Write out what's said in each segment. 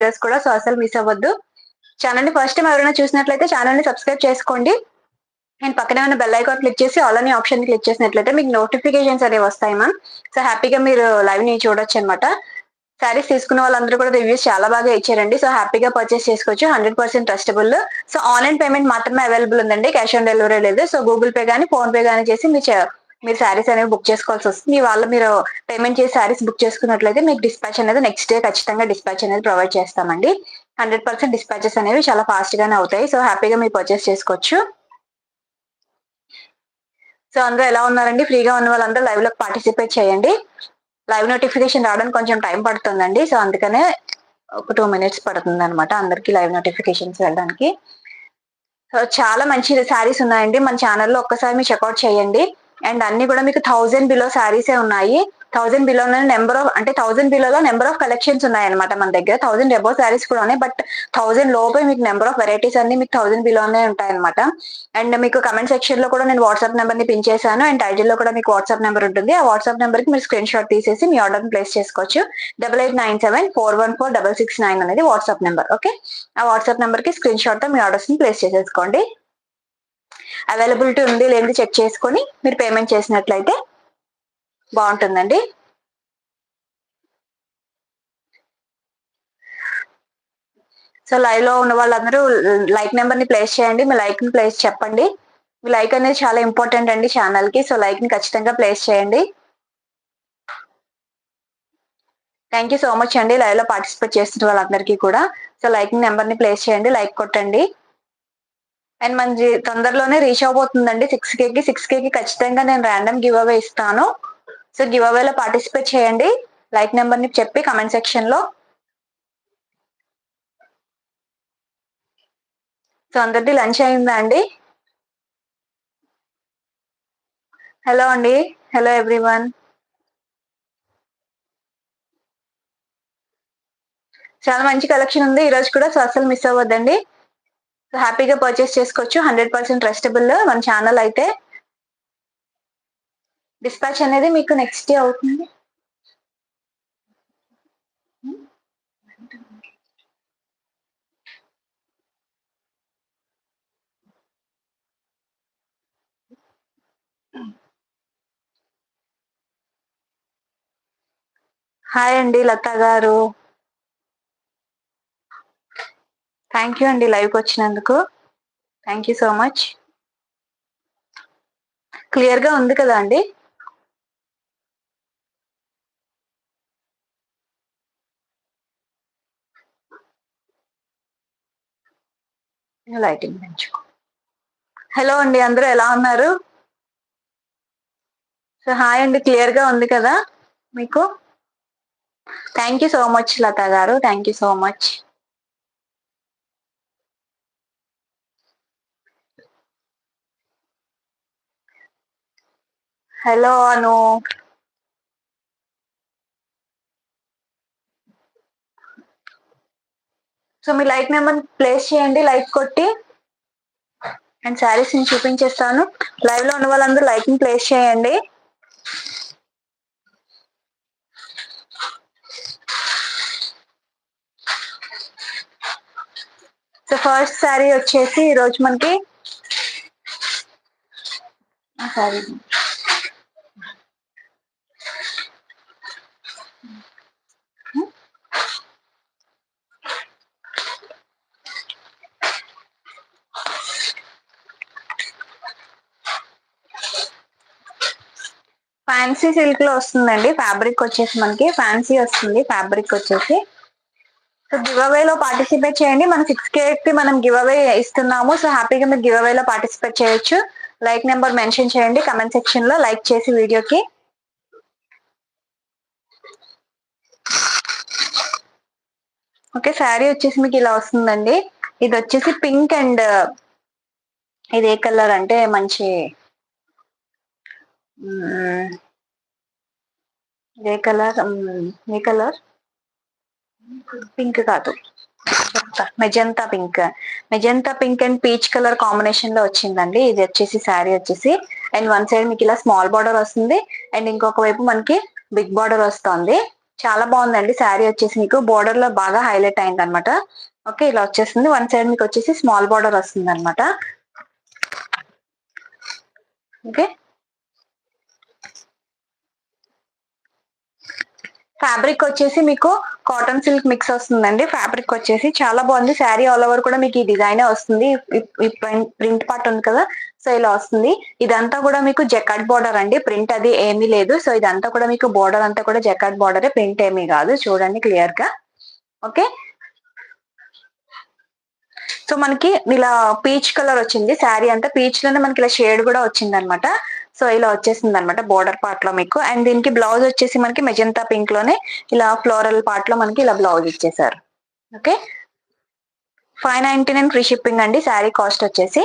Videos కూడా. So అసలు miss అవ్వద్దు. ఛానల్‌ని ఫస్ట్ టైం ఎవరైనా చూసినట్లయితే ఛానల్‌ని సబ్స్క్రైబ్ చేసుకోండి. అండ్ పక్కనే ఉన్న బెల్ ఐకాన్ క్లిక్ చేసి ఆల్ అనే ఆప్షన్ క్లిక్ చేసినట్లయితే మీకు నోటిఫికేషన్స్ అనేవి వస్తాయి మ్యామ్. సో హ్యాపీగా మీరు లైవ్‌ని చూడొచ్చనమాట. శారీస్ తీసుకున్న వాళ్ళందరూ కూడా రివ్యూస్ చాలా బాగా ఇచ్చారండి. సో హ్యాపీగా పర్చేస్ చేసుకోవచ్చు. 100% ట్రస్టబుల్. సో ఆన్‌లైన్ పేమెంట్ మాత్రమే అవైలబుల్ ఉందండి. క్యాష్ ఆన్ డెలివరీ లేదు. సో గూగుల్ పే గాని, ఫోన్ పే గాని చేసి మీరు శారీస్ అనేవి బుక్ చేసుకోవాల్సొస్తుంది. ఇవాళ మీరు పేమెంట్ చేసి శారీస్ బుక్ చేసుకున్నట్లయితే మీకు డిస్పాచ్ అనేది నెక్స్ట్ డే ఖచ్చితంగా డిస్పాచ్ అనేది ప్రొవైడ్ చేస్తామండి. 100% డిస్పాచెస్ అనేవి చాలా ఫాస్ట్ గానే అవుతాయి. సో హ్యాపీగా మీరు పర్చేస్ చేసుకోవచ్చు. సో అందరూ ఎలా ఉన్నారండి? ఫ్రీగా ఉన్న వాళ్ళందరూ లైవ్ లో పార్టిసిపేట్ చేయండి. లైవ్ నోటిఫికేషన్ రావడానికి కొంచెం టైం పడుతుందండి. సో అందుకనే ఒక 2 మినిట్స్ పడుతుంది అనమాట అందరికి లైవ్ నోటిఫికేషన్స్ వెళ్ళడానికి. సో చాలా మంచి శారీస్ ఉన్నాయండి. మన ఛానల్‌లో ఒక్కసారి మీరు చెక్‌ఔట్ చేయండి. అండ్ అన్ని కూడా మీకు 1000 బిలో శారీసే ఉన్నాయి. 1000 బిలోనే అంటే 1000 బిలోలో నెంబర్ ఆఫ్ కలెక్షన్స్ ఉన్నాయన్నమాట మన దగ్గర. 1000 అబోవ్ శారీస్ కూడా ఉన్నాయి. బట్ 1000 లోపే మీకు నెంబర్ ఆఫ్ వెరైటీస్ అన్ని మీకు 1000 బిలోనే ఉంటాయన్నమాట. అండ్ మీకు కమెంట్ సెక్షన్‌లో కూడా నేను వాట్సాప్ నంబర్‌ని పిన్ చేశాను. అండ్ టైటిల్‌లో కూడా మీకు వాట్సాప్ నంబర్ ఉంటుంది. ఆ వాట్సాప్ నంబర్‌కి మీరు స్క్రీన్ షాట్ తీసేసి మీ ఆర్డర్‌ని ప్లేస్ చేసుకోవచ్చు. 8897414669 అనేది వాట్సాప్ నంబర్. ఓకే. ఆ వాట్సాప్ నంబర్‌కి స్క్రీన్ షాట్‌తో మీ ఆర్డర్స్‌ని ప్లేస్ చేసేసుకోండి. అవైలబిలిటీ ఉంది లేనిది చెక్ చేసుకొని మీరు పేమెంట్ చేసినట్లయితే బాగుంటుందండి. సో లైవ్ లో ఉన్న వాళ్ళందరూ లైక్ నెంబర్ ని ప్లేస్ చేయండి. మీ లైక్ ని ప్లేస్ చెప్పండి. మీ లైక్ అనేది చాలా ఇంపార్టెంట్ అండి ఛానల్ కి. సో లైక్ ని ఖచ్చితంగా ప్లేస్ చేయండి. థ్యాంక్ యూ సో మచ్ అండి లైవ్ లో పార్టిసిపేట్ చేస్తున్న వాళ్ళందరికీ కూడా. సో లైక్ నెంబర్ ని ప్లేస్ చేయండి, లైక్ కొట్టండి. అండ్ మన తొందరలోనే రీచ్ అవబోతుందండి 6K కి ఖచ్చితంగా నేను ర్యాండమ్ గివ్ అవే ఇస్తాను. సో గివ్ అవేలో పార్టిసిపేట్ చేయండి. లైక్ నెంబర్ ని చెప్పి కమెంట్ సెక్షన్ లో. సో అందరిది లంచ్ అయిందా అండి? హలో అండి. Hello everyone. చాలా మంచి కలెక్షన్ ఉంది ఈ రోజు కూడా. సో అసలు మిస్ అవ్వద్దండి. సో హ్యాపీగా పర్చేస్ చేసుకోవచ్చు. 100% ట్రస్టబుల్ మన ఛానల్ అయితే. డిస్పాచ్ అనేది మీకు నెక్స్ట్ డే అవుతుంది. హాయ్ అండి లతా గారు. థ్యాంక్ యూ అండి లైవ్కి వచ్చినందుకు. Thank you so much. Clear గా ఉంది కదా అండి? లైటింగ్ పెంచుకో. హలో అండి అందరూ ఎలా ఉన్నారు? సో హాయ్ అండి క్లియర్ గా ఉంది కదా మీకు? Thank you so much Latha గారు. Thank you so much. Hello Anu. So మీ లైక్ నెంబర్ ప్లేస్ చేయండి లైక్ కొట్టి. అండ్ శారీస్ ని చూపించేస్తాను. లైవ్ లో ఉన్న వాళ్ళందరూ లైక్ ని ప్లేస్ చేయండి. సో ఫస్ట్ శారీ వచ్చేసి ఈరోజు మనకి శారీ ఫ్యాన్సీ సిల్క్ లో వస్తుందండి. ఫ్యాబ్రిక్ వచ్చేసి మనకి ఫ్యాన్సీ వస్తుంది. ఫ్యాబ్రిక్ వచ్చేసి సో గివ్ అవే లో పార్టిసిపేట్ చేయండి. మనం 6K కి మనం గివ్ అవే ఇస్తున్నాము. సో హ్యాపీగా మీరు గివ్ అవే లో పార్టిసిపేట్ చేయొచ్చు. లైక్ నెంబర్ మెన్షన్ చేయండి కమెంట్ సెక్షన్ లో లైక్ చేసి వీడియోకి. ఓకే శారీ వచ్చేసి మీకు ఇలా వస్తుందండి. ఇది వచ్చేసి పింక్ అండ్ ఇది ఏ కలర్ అంటే మంచి ఏ కలర్ ఏ కలర్ పింక్ కాదు చెప్తా. Magenta pink. Magenta pink and peach colour combination లో వచ్చిందండి. ఇది వచ్చేసి శారీ వచ్చేసి. అండ్ వన్ సైడ్ మీకు ఇలా స్మాల్ బార్డర్ వస్తుంది. అండ్ ఇంకొక వైపు మనకి బిగ్ బార్డర్ వస్తుంది. చాలా బాగుందండి శారీ వచ్చేసి మీకు బోర్డర్ లో బాగా హైలైట్ అయింది అనమాట. ఓకే, ఇలా వచ్చేసింది. వన్ సైడ్ మీకు వచ్చేసి స్మాల్ బోర్డర్ వస్తుంది అనమాట. ఓకే, ఫ్యాబ్రిక్ వచ్చేసి మీకు కాటన్ సిల్క్ మిక్స్ వస్తుందండి. ఫ్యాబ్రిక్ వచ్చేసి చాలా బాగుంది. శారీ ఆల్ ఓవర్ కూడా మీకు ఈ డిజైన్ వస్తుంది. ఈ ప్రింట్ పార్ట్ ఉంది కదా, సో ఇలా వస్తుంది. ఇదంతా కూడా మీకు జకాట్ బోర్డర్ అండి, ప్రింట్ అది ఏమీ లేదు. సో ఇదంతా కూడా మీకు బోర్డర్ అంతా కూడా జకాట్ బోర్డరే, ప్రింట్ ఏమీ కాదు. చూడండి క్లియర్ గా. ఓకే, సో మనకి ఇలా పీచ్ కలర్ వచ్చింది. శారీ అంతా పీచ్ లోనే మనకి ఇలా షేడ్ కూడా వచ్చింది అనమాట. సో ఇలా వచ్చేసింది అనమాట బోర్డర్ పార్ట్ లో మీకు. అండ్ దీనికి బ్లౌజ్ వచ్చేసి మనకి మెజంతా పింక్ లోనే ఇలా ఫ్లోరల్ పార్ట్ లో మనకి ఇలా బ్లౌజ్ ఇచ్చేసారు. ఓకే, 599 ఫ్రీ షిప్పింగ్ అండి. శారీ కాస్ట్ వచ్చేసి.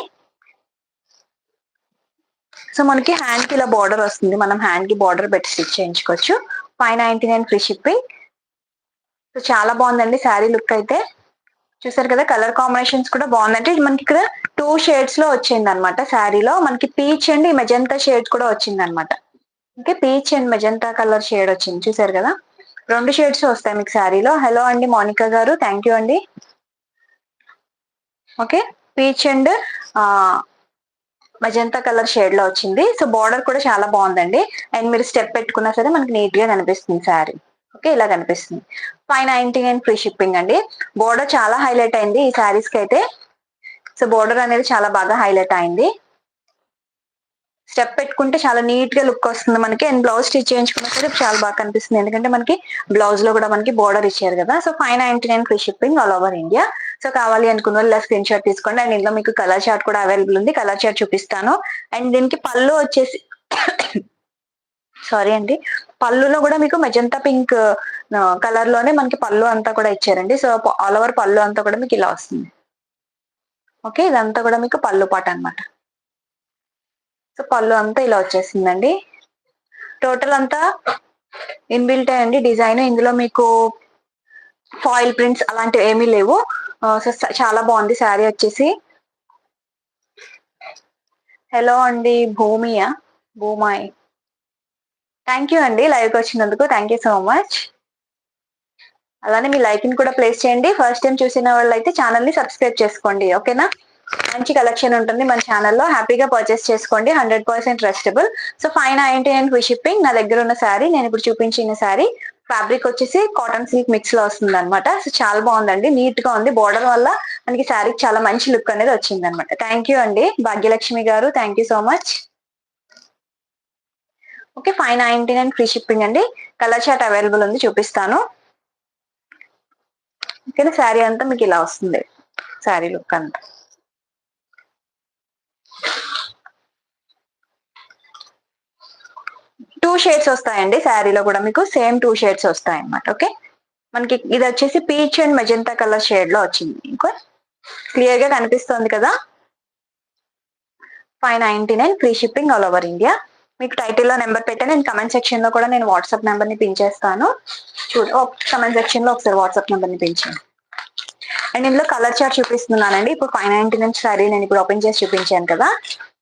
సో మనకి హ్యాండ్ కి ఇలా బార్డర్ వస్తుంది. మనం హ్యాండ్ కి బార్డర్ పెట్టి స్టిచ్ చేయించుకోవచ్చు. 599 ఫ్రీ షిప్పింగ్. సో చాలా బాగుందండి శారీ లుక్ అయితే. చూసారు కదా, కలర్ కాంబినేషన్స్ కూడా బాగుందంటే మనకి ఇక్కడ 2 షేడ్స్ లో వచ్చింది అనమాట. శారీలో మనకి పీచ్ అండ్ మెజంతా షేడ్ కూడా వచ్చింది అనమాట. Okay, peach and magenta colour shade వచ్చింది. చూసారు కదా, 2 షేడ్స్ వస్తాయి మీకు శారీలో. హలో అండి మోనికా గారు, థ్యాంక్ యూ అండి. Okay, peach and magenta colour shade లో వచ్చింది. సో బార్డర్ కూడా చాలా బాగుందండి. అండ్ మీరు స్టెప్ పెట్టుకున్నా సరే మనకి నీట్ గా కనిపిస్తుంది శారీ. ఓకే, ఇలా కనిపిస్తుంది. 599 ఫ్రీ షిప్పింగ్ అండి. బోర్డర్ చాలా హైలైట్ అయింది ఈ శారీస్ కి అయితే. సో బోర్డర్ అనేది చాలా బాగా హైలైట్ అయింది. స్టెప్ పెట్టుకుంటే చాలా నీట్ గా లుక్ వస్తుంది మనకి. అండ్ బ్లౌజ్ స్టిచ్ చేయించుకున్నా సరే చాలా బాగా కనిపిస్తుంది, ఎందుకంటే మనకి బ్లౌజ్ లో కూడా మనకి బోర్డర్ ఇచ్చారు కదా. So 599 free shipping all over India. So కావాలి అనుకున్న వాళ్ళు ఇలా స్క్రీన్ షాట్ తీసుకోండి. అండ్ ఇందులో మీకు కలర్ చార్ట్ కూడా అవైలబుల్ ఉంది. కలర్ చార్ట్ చూపిస్తాను. అండ్ దీనికి పళ్ళు వచ్చేసి సారీ అండి, పళ్ళులో కూడా మీకు మెజంతా పింక్ కలర్ లోనే మనకి పళ్ళు అంతా కూడా ఇచ్చారండి. సో ఆల్ ఓవర్ పళ్ళు అంతా కూడా మీకు ఇలా వస్తుంది. ఓకే, ఇదంతా కూడా మీకు పళ్ళు పాట అనమాట. సో పళ్ళు అంతా ఇలా వచ్చేసిందండి. టోటల్ అంతా ఇన్బిల్ట్ అండి డిజైన్. ఇందులో మీకు ఫాయిల్ ప్రింట్స్ అలాంటివి ఏమీ లేవు. సో చాలా బాగుంది శారీ వచ్చేసి. హలో అండి భూమాయ్, థ్యాంక్ యూ అండి లైవ్కి వచ్చినందుకు. Thank you so much. అలానే మీ లైక్ ని కూడా ప్లేస్ చేయండి. ఫస్ట్ టైం చూసిన వాళ్ళు అయితే ఛానల్ ని సబ్స్క్రైబ్ చేసుకోండి. ఓకేనా, మంచి కలెక్షన్ ఉంటుంది మన ఛానల్లో. హ్యాపీగా పర్చేస్ చేసుకోండి. 100% ట్రస్టబుల్. So 599 free shipping. నా దగ్గర ఉన్న శారీ, నేను ఇప్పుడు చూపించిన శారీ ఫ్యాబ్రిక్ వచ్చేసి కాటన్ సిల్క్ మిక్స్ లో వస్తుంది అనమాట. సో చాలా బాగుందండి, నీట్ గా ఉంది. బోర్డర్ వల్ల మనకి శారీకి చాలా మంచి లుక్ అనేది వచ్చింది అనమాట. థ్యాంక్ యూ అండి భాగ్యలక్ష్మి గారు, thank you so much. Okay, 599 free shipping అండి. కలర్ చార్ట్ అవైలబుల్ ఉంది, చూపిస్తాను. ఓకేనా, శారీ అంతా మీకు ఇలా వస్తుంది. శారీ లుక్ అంతా 2 షేడ్స్ వస్తాయండి శారీలో కూడా మీకు. సేమ్ 2 షేడ్స్ వస్తాయి అన్నమాట. ఓకే, మనకి ఇది వచ్చేసి peach and magenta colour shade లో వచ్చింది. ఇంకో క్లియర్ గా కనిపిస్తుంది కదా. 599 free shipping all over India. మీకు టైటిల్లో నెంబర్ పెట్టాను. నేను కమెంట్ సెక్షన్ లో కూడా నేను వాట్సాప్ నెంబర్ ని పిన్ చేస్తాను. కమెంట్ సెక్షన్ లో ఒకసారి వాట్సాప్ నెంబర్ ని పిన్ చేయండి. అండ్ ఇందులో కలర్ చార్ట్ చూపిస్తున్నానండి. ఇప్పుడు 599 శారీ నేను ఇప్పుడు ఓపెన్ చేసి చూపించాను కదా.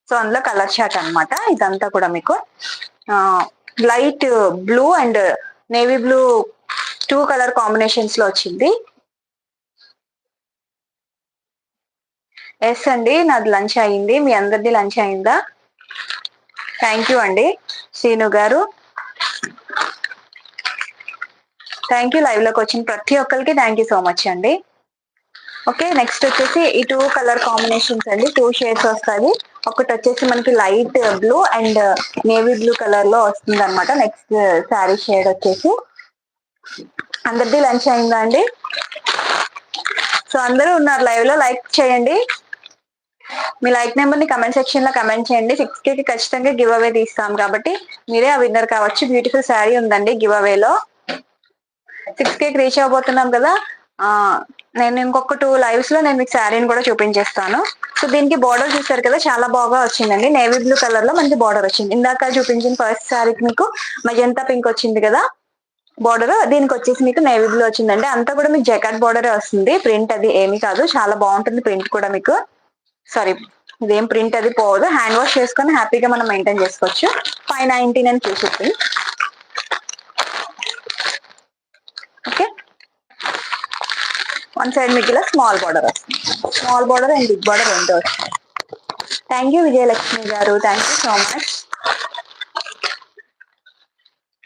సో అందులో కలర్ చార్ట్ అనమాట. ఇదంతా కూడా మీకు light blue and navy blue 2 colour combinations లో వచ్చింది. ఎస్ అండి, నాది లంచ్ అయింది. మీ అందరిది లంచ్ అయిందా? థ్యాంక్ యూ అండి శ్రీను గారు, థ్యాంక్ యూ. లైవ్ లోకి వచ్చిన ప్రతి ఒక్కరికి థ్యాంక్ యూ సో మచ్ అండి. ఓకే, నెక్స్ట్ వచ్చేసి ఈ 2 కలర్ కాంబినేషన్స్ అండి. 2 షేడ్స్ వస్తాయి. ఒకటి వచ్చేసి మనకి light blue and navy blue colour లో వస్తుంది అనమాట. నెక్స్ట్ శారీ షేడ్ వచ్చేసి. అందరిది లంచ్ అయిందా అండి? సో అందరూ ఉన్నారు లైవ్ లో, లైక్ చేయండి. మీ లైక్ నెంబర్ ని కమెంట్ సెక్షన్ లో కమెంట్ చేయండి. 6K కి ఖచ్చితంగా గివ్ అవే తీస్తాం కాబట్టి మీరే ఆ విన్నర్ కావచ్చు. బ్యూటిఫుల్ శారీ ఉందండి గివ్ అవేలో. 6K కి రీచ్ అవబోతున్నాం కదా. నేను ఇంకొక 2 లైవ్స్ లో నేను మీకు శారీని కూడా చూపించేస్తాను. సో దీనికి బార్డర్ చూసారు కదా, చాలా బాగా వచ్చిందండి. నేవీ బ్లూ కలర్ లో మనకి బార్డర్ వచ్చింది. ఇందాక చూపించిన ఫస్ట్ శారీకి మీకు మజంతా పింక్ వచ్చింది కదా బార్డర్, దీనికి వచ్చేసి మీకు నేవీ బ్లూ వచ్చిందండి. అంతా కూడా మీకు జకాట్ బార్డరే వస్తుంది. ప్రింట్ అది ఏమీ కాదు, చాలా బాగుంటుంది ప్రింట్ కూడా మీకు. సారీ, ఇదేం ప్రింట్ అది పోదు. హ్యాండ్ వాష్ చేసుకొని హ్యాపీగా మనం మెయింటైన్ చేసుకోవచ్చు. 599 free shipping. Okay, one side మీకు ఇలా స్మాల్ బార్డర్ వస్తుంది. Small border and big border రెండు వస్తుంది. Thank you Vijayalakshmi garu, thank you so much,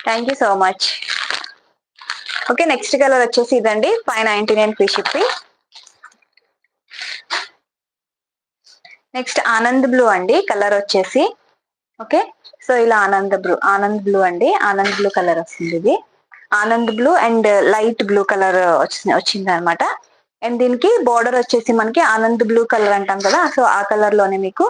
thank you so much. Okay, next colour వచ్చేసి ఇదండి, 599 free shipping. Next Anand blue అండి, కలర్ వచ్చేసి. ఓకే, సో ఇలా ఆనంద్ బ్లూ అండి, ఆనంద్ బ్లూ కలర్ వస్తుంది. ఇది Anand blue and light blue colour వచ్చింది అనమాట. అండ్ దీనికి బార్డర్ వచ్చేసి మనకి ఆనంద్ బ్లూ కలర్ అంటాం కదా, సో ఆ కలర్ లోనే మీకు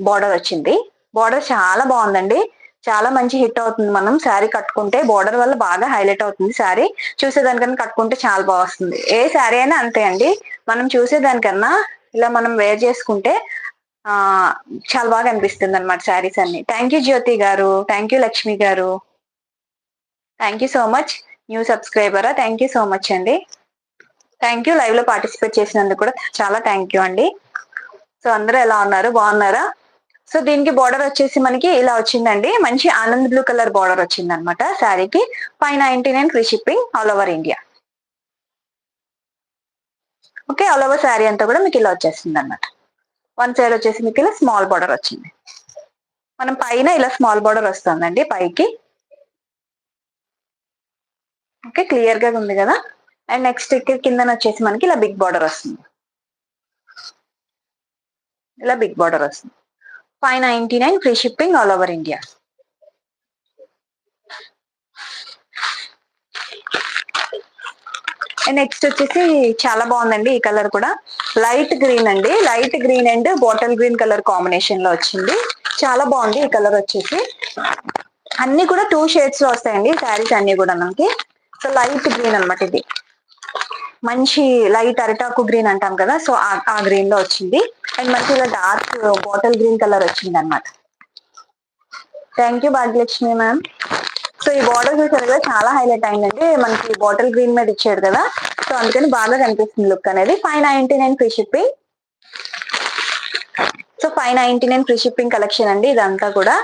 బార్డర్ వచ్చింది. బార్డర్ చాలా బాగుందండి, చాలా మంచి హిట్ అవుతుంది. మనం శారీ కట్టుకుంటే బార్డర్ వల్ల బాగా హైలైట్ అవుతుంది. శారీ చూసేదానికన్నా కట్టుకుంటే చాలా బాగా వస్తుంది. ఏ శారీ అయినా అంతే అండి, మనం చూసేదానికన్నా ఇలా మనం వేర్ చేసుకుంటే చాలా బాగా అనిపిస్తుంది అనమాట శారీస్ అన్ని. థ్యాంక్ యూ జ్యోతి గారు, థ్యాంక్ యూ లక్ష్మి గారు, thank you so much. New సబ్స్క్రైబరా, థ్యాంక్ యూ సో మచ్ అండి. థ్యాంక్ యూ, లైవ్ లో పార్టిసిపేట్ చేసినందుకు కూడా చాలా థ్యాంక్ యూ అండి. సో అందరూ ఎలా ఉన్నారు, బాగున్నారా? సో దీనికి బార్డర్ వచ్చేసి మనకి ఇలా వచ్చిందండి, మంచి ఆనంద్ బ్లూ కలర్ బార్డర్ వచ్చింది అనమాట శారీకి. 599 free shipping all over India. Okay, all over sari అంతా కూడా మీకు ఇలా వచ్చేస్తుంది అనమాట. వన్ సైడ్ వచ్చేసి మీకు ఇలా స్మాల్ బార్డర్ వచ్చింది. మనం పైన ఇలా స్మాల్ బార్డర్ వస్తుందండి పైకి. ఓకే, క్లియర్ గా ఉంది కదా. అండ్ నెక్స్ట్ ఇక్కడ కింద వచ్చేసి మనకి ఇలా బిగ్ బార్డర్ వస్తుంది, ఇలా బిగ్ బార్డర్ వస్తుంది. 599 free shipping all over India. And next వచ్చేసి చాలా బాగుందండి ఈ కలర్ కూడా, లైట్ గ్రీన్ అండి, light green and bottle green colour combination లో వచ్చింది. చాలా బాగుంది ఈ కలర్ వచ్చేసి. అన్ని కూడా 2 షేడ్స్ లో వస్తాయండి శారీస్ అన్ని కూడా మనకి. సో లైట్ గ్రీన్ అనమాట, ఇది మంచి లైట్ అరిటాకు గ్రీన్ అంటాం కదా, సో ఆ గ్రీన్ లో వచ్చింది. అండ్ మనకి ఇలా డార్క్ బాటిల్ గ్రీన్ కలర్ వచ్చింది అనమాట. Thank you Bhagyalakshmi ma'am. So ఈ బార్డర్ చూసారు కదా, చాలా హైలైట్ అయిందండి, మనకి బాటిల్ గ్రీన్ మీద ఇచ్చాడు కదా, సో అందుకని బాగా కనిపిస్తుంది లుక్ అనేది. 599 free shipping. So 599 free shipping collection అండి ఇదంతా కూడా.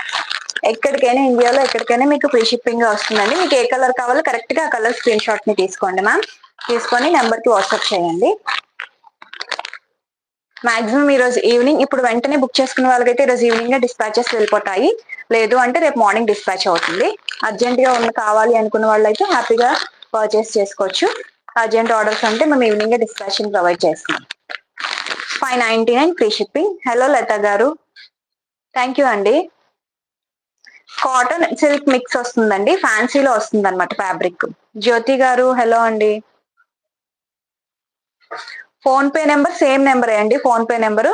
ఎక్కడికైనా ఇండియాలో ఎక్కడికైనా మీకు ఫ్రీ షిప్పింగ్ వస్తుందండి. మీకు ఏ కలర్ కావాలో కరెక్ట్ గా ఆ కలర్ స్క్రీన్ షాట్ ని తీసుకోండి మ్యామ్, తీసుకొని నెంబర్ కి వాట్సాప్ చేయండి. మాక్సిమం ఈ రోజు ఈవినింగ్, ఇప్పుడు వెంటనే బుక్ చేసుకున్న వాళ్ళకైతే ఈ రోజు ఈవినింగ్ డిస్పాచెస్ వెళ్ళిపోతాయి, లేదు అంటే రేపు మార్నింగ్ డిస్పాచ్ అవుతుంది. అర్జెంట్ గా కావాలి అనుకున్న వాళ్ళు అయితే హ్యాపీగా పర్చేస్ చేసుకోవచ్చు. అర్జెంట్ ఆర్డర్స్ అంటే మేము ఈవినింగ్ డిస్పాచ్ ప్రొవైడ్ చేస్తున్నాం. 599 ఫ్రీ షిప్పింగ్. హలో లత గారు, థ్యాంక్ యూ అండి. కాటన్ సిల్క్ మిక్స్ వస్తుందండి, ఫ్యాన్సీలో వస్తుంది అనమాట ఫ్యాబ్రిక్. జ్యోతి గారు హలో అండి. PhonePe number same number అండి, PhonePe number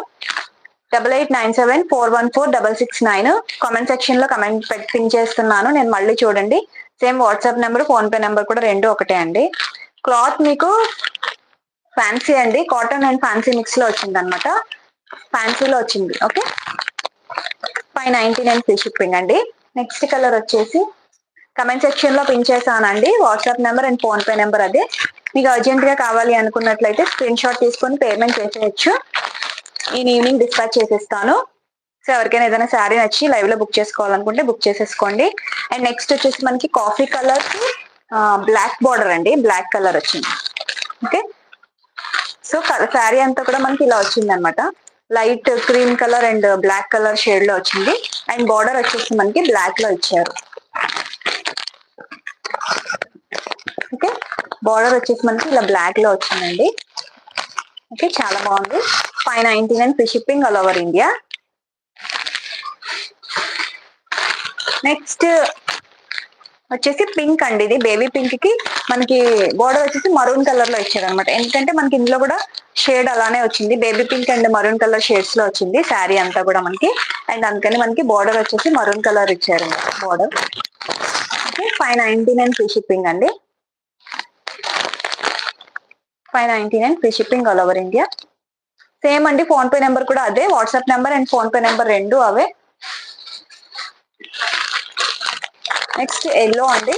8897414669. Comment section లో కమెంట్ పిన్ చేస్తున్నాను నేను, మళ్ళీ చూడండి. Same WhatsApp number PhonePe number కూడా రెండు ఒకటే అండి. క్లాత్ మీకు ఫ్యాన్సీ అండి, కాటన్ అండ్ ఫ్యాన్సీ మిక్స్ లో వచ్చింది అనమాట, ఫ్యాన్సీలో వచ్చింది. ఓకే, 599 ఫ్రీ షిప్పింగ్ అండి. నెక్స్ట్ కలర్ వచ్చేసి కమెంట్ సెక్షన్ లో పిన్ చేశానండి, WhatsApp number and phone pay number అదే. మీకు అర్జెంట్ గా కావాలి అనుకున్నట్లయితే స్క్రీన్ షాట్ తీసుకొని పేమెంట్ చేసేయచ్చు, ఈ ఈవినింగ్ డిస్పాచ్ చేసేస్తాను. సో ఎవరికైనా ఏదైనా శారీ నచ్చి లైవ్ లో బుక్ చేసుకోవాలనుకుంటే బుక్ చేసేసుకోండి. అండ్ నెక్స్ట్ వచ్చేసి మనకి కాఫీ కలర్ బ్లాక్ బార్డర్ అండి, బ్లాక్ కలర్ వచ్చింది. ఓకే, సో శారీ అంతా కూడా మనకి ఇలా వచ్చింది అనమాట, light cream colour and black colour shade లో వచ్చింది. అండ్ బార్డర్ వచ్చేసి మనకి బ్లాక్ లో ఇచ్చారు. ఓకే, బార్డర్ వచ్చేసి మనకి ఇలా బ్లాక్ లో వచ్చిందండి. ఓకే, చాలా బాగుంది. 599 free shipping all over India. Next వచ్చేసి పింక్ అండి, ఇది బేబీ పింక్ కి మనకి బార్డర్ వచ్చేసి మరూన్ కలర్ లో ఇచ్చారు అనమాట. ఎందుకంటే మనకి ఇందులో కూడా షేడ్ అలానే వచ్చింది, baby pink and maroon colour shades లో వచ్చింది శారీ అంతా కూడా మనకి. అండ్ అందుకని మనకి బార్డర్ వచ్చేసి మరూన్ కలర్ ఇచ్చారు బార్డర్. ఓకే, 599 ఫ్రీ షిప్పింగ్ అండి, 599 free shipping all over India. Same అండి, ఫోన్ పే నెంబర్ కూడా అదే, WhatsApp number and phone pay number రెండు అవే. నెక్స్ట్ ఎల్లో అండి,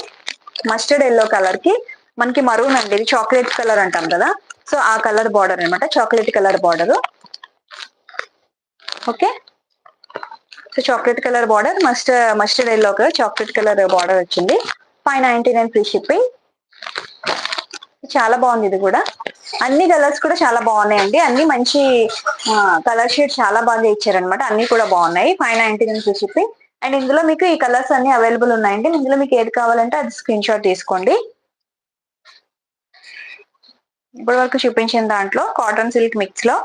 మస్టర్డ్ ఎల్లో కలర్ కి మనకి మరూన్ అండి, ఇది చాక్లెట్ కలర్ అంటాం కదా, సో ఆ కలర్ బార్డర్ అనమాట, chocolate colour border. Okay, so chocolate colour border, mustard yellow colour chocolate colour border వచ్చింది. 599 ఫ్రీ షిప్పింగ్. చాలా బాగుంది ఇది కూడా. అన్ని కలర్స్ కూడా చాలా బాగున్నాయండి. అన్ని మంచి కలర్ షేడ్ చాలా బాగా ఇచ్చారనమాట. అన్ని కూడా బాగున్నాయి. 599 ఫ్రీ షిప్పింగ్. అండ్ ఇందులో మీకు ఈ కలర్స్ అన్ని అవైలబుల్ ఉన్నాయండి. ఇందులో మీకు ఏది కావాలంటే అది స్క్రీన్ షాట్ తీసుకోండి. ఇప్పటి వరకు చూపించిన దాంట్లో కాటన్ సిల్క్ మిక్స్ లో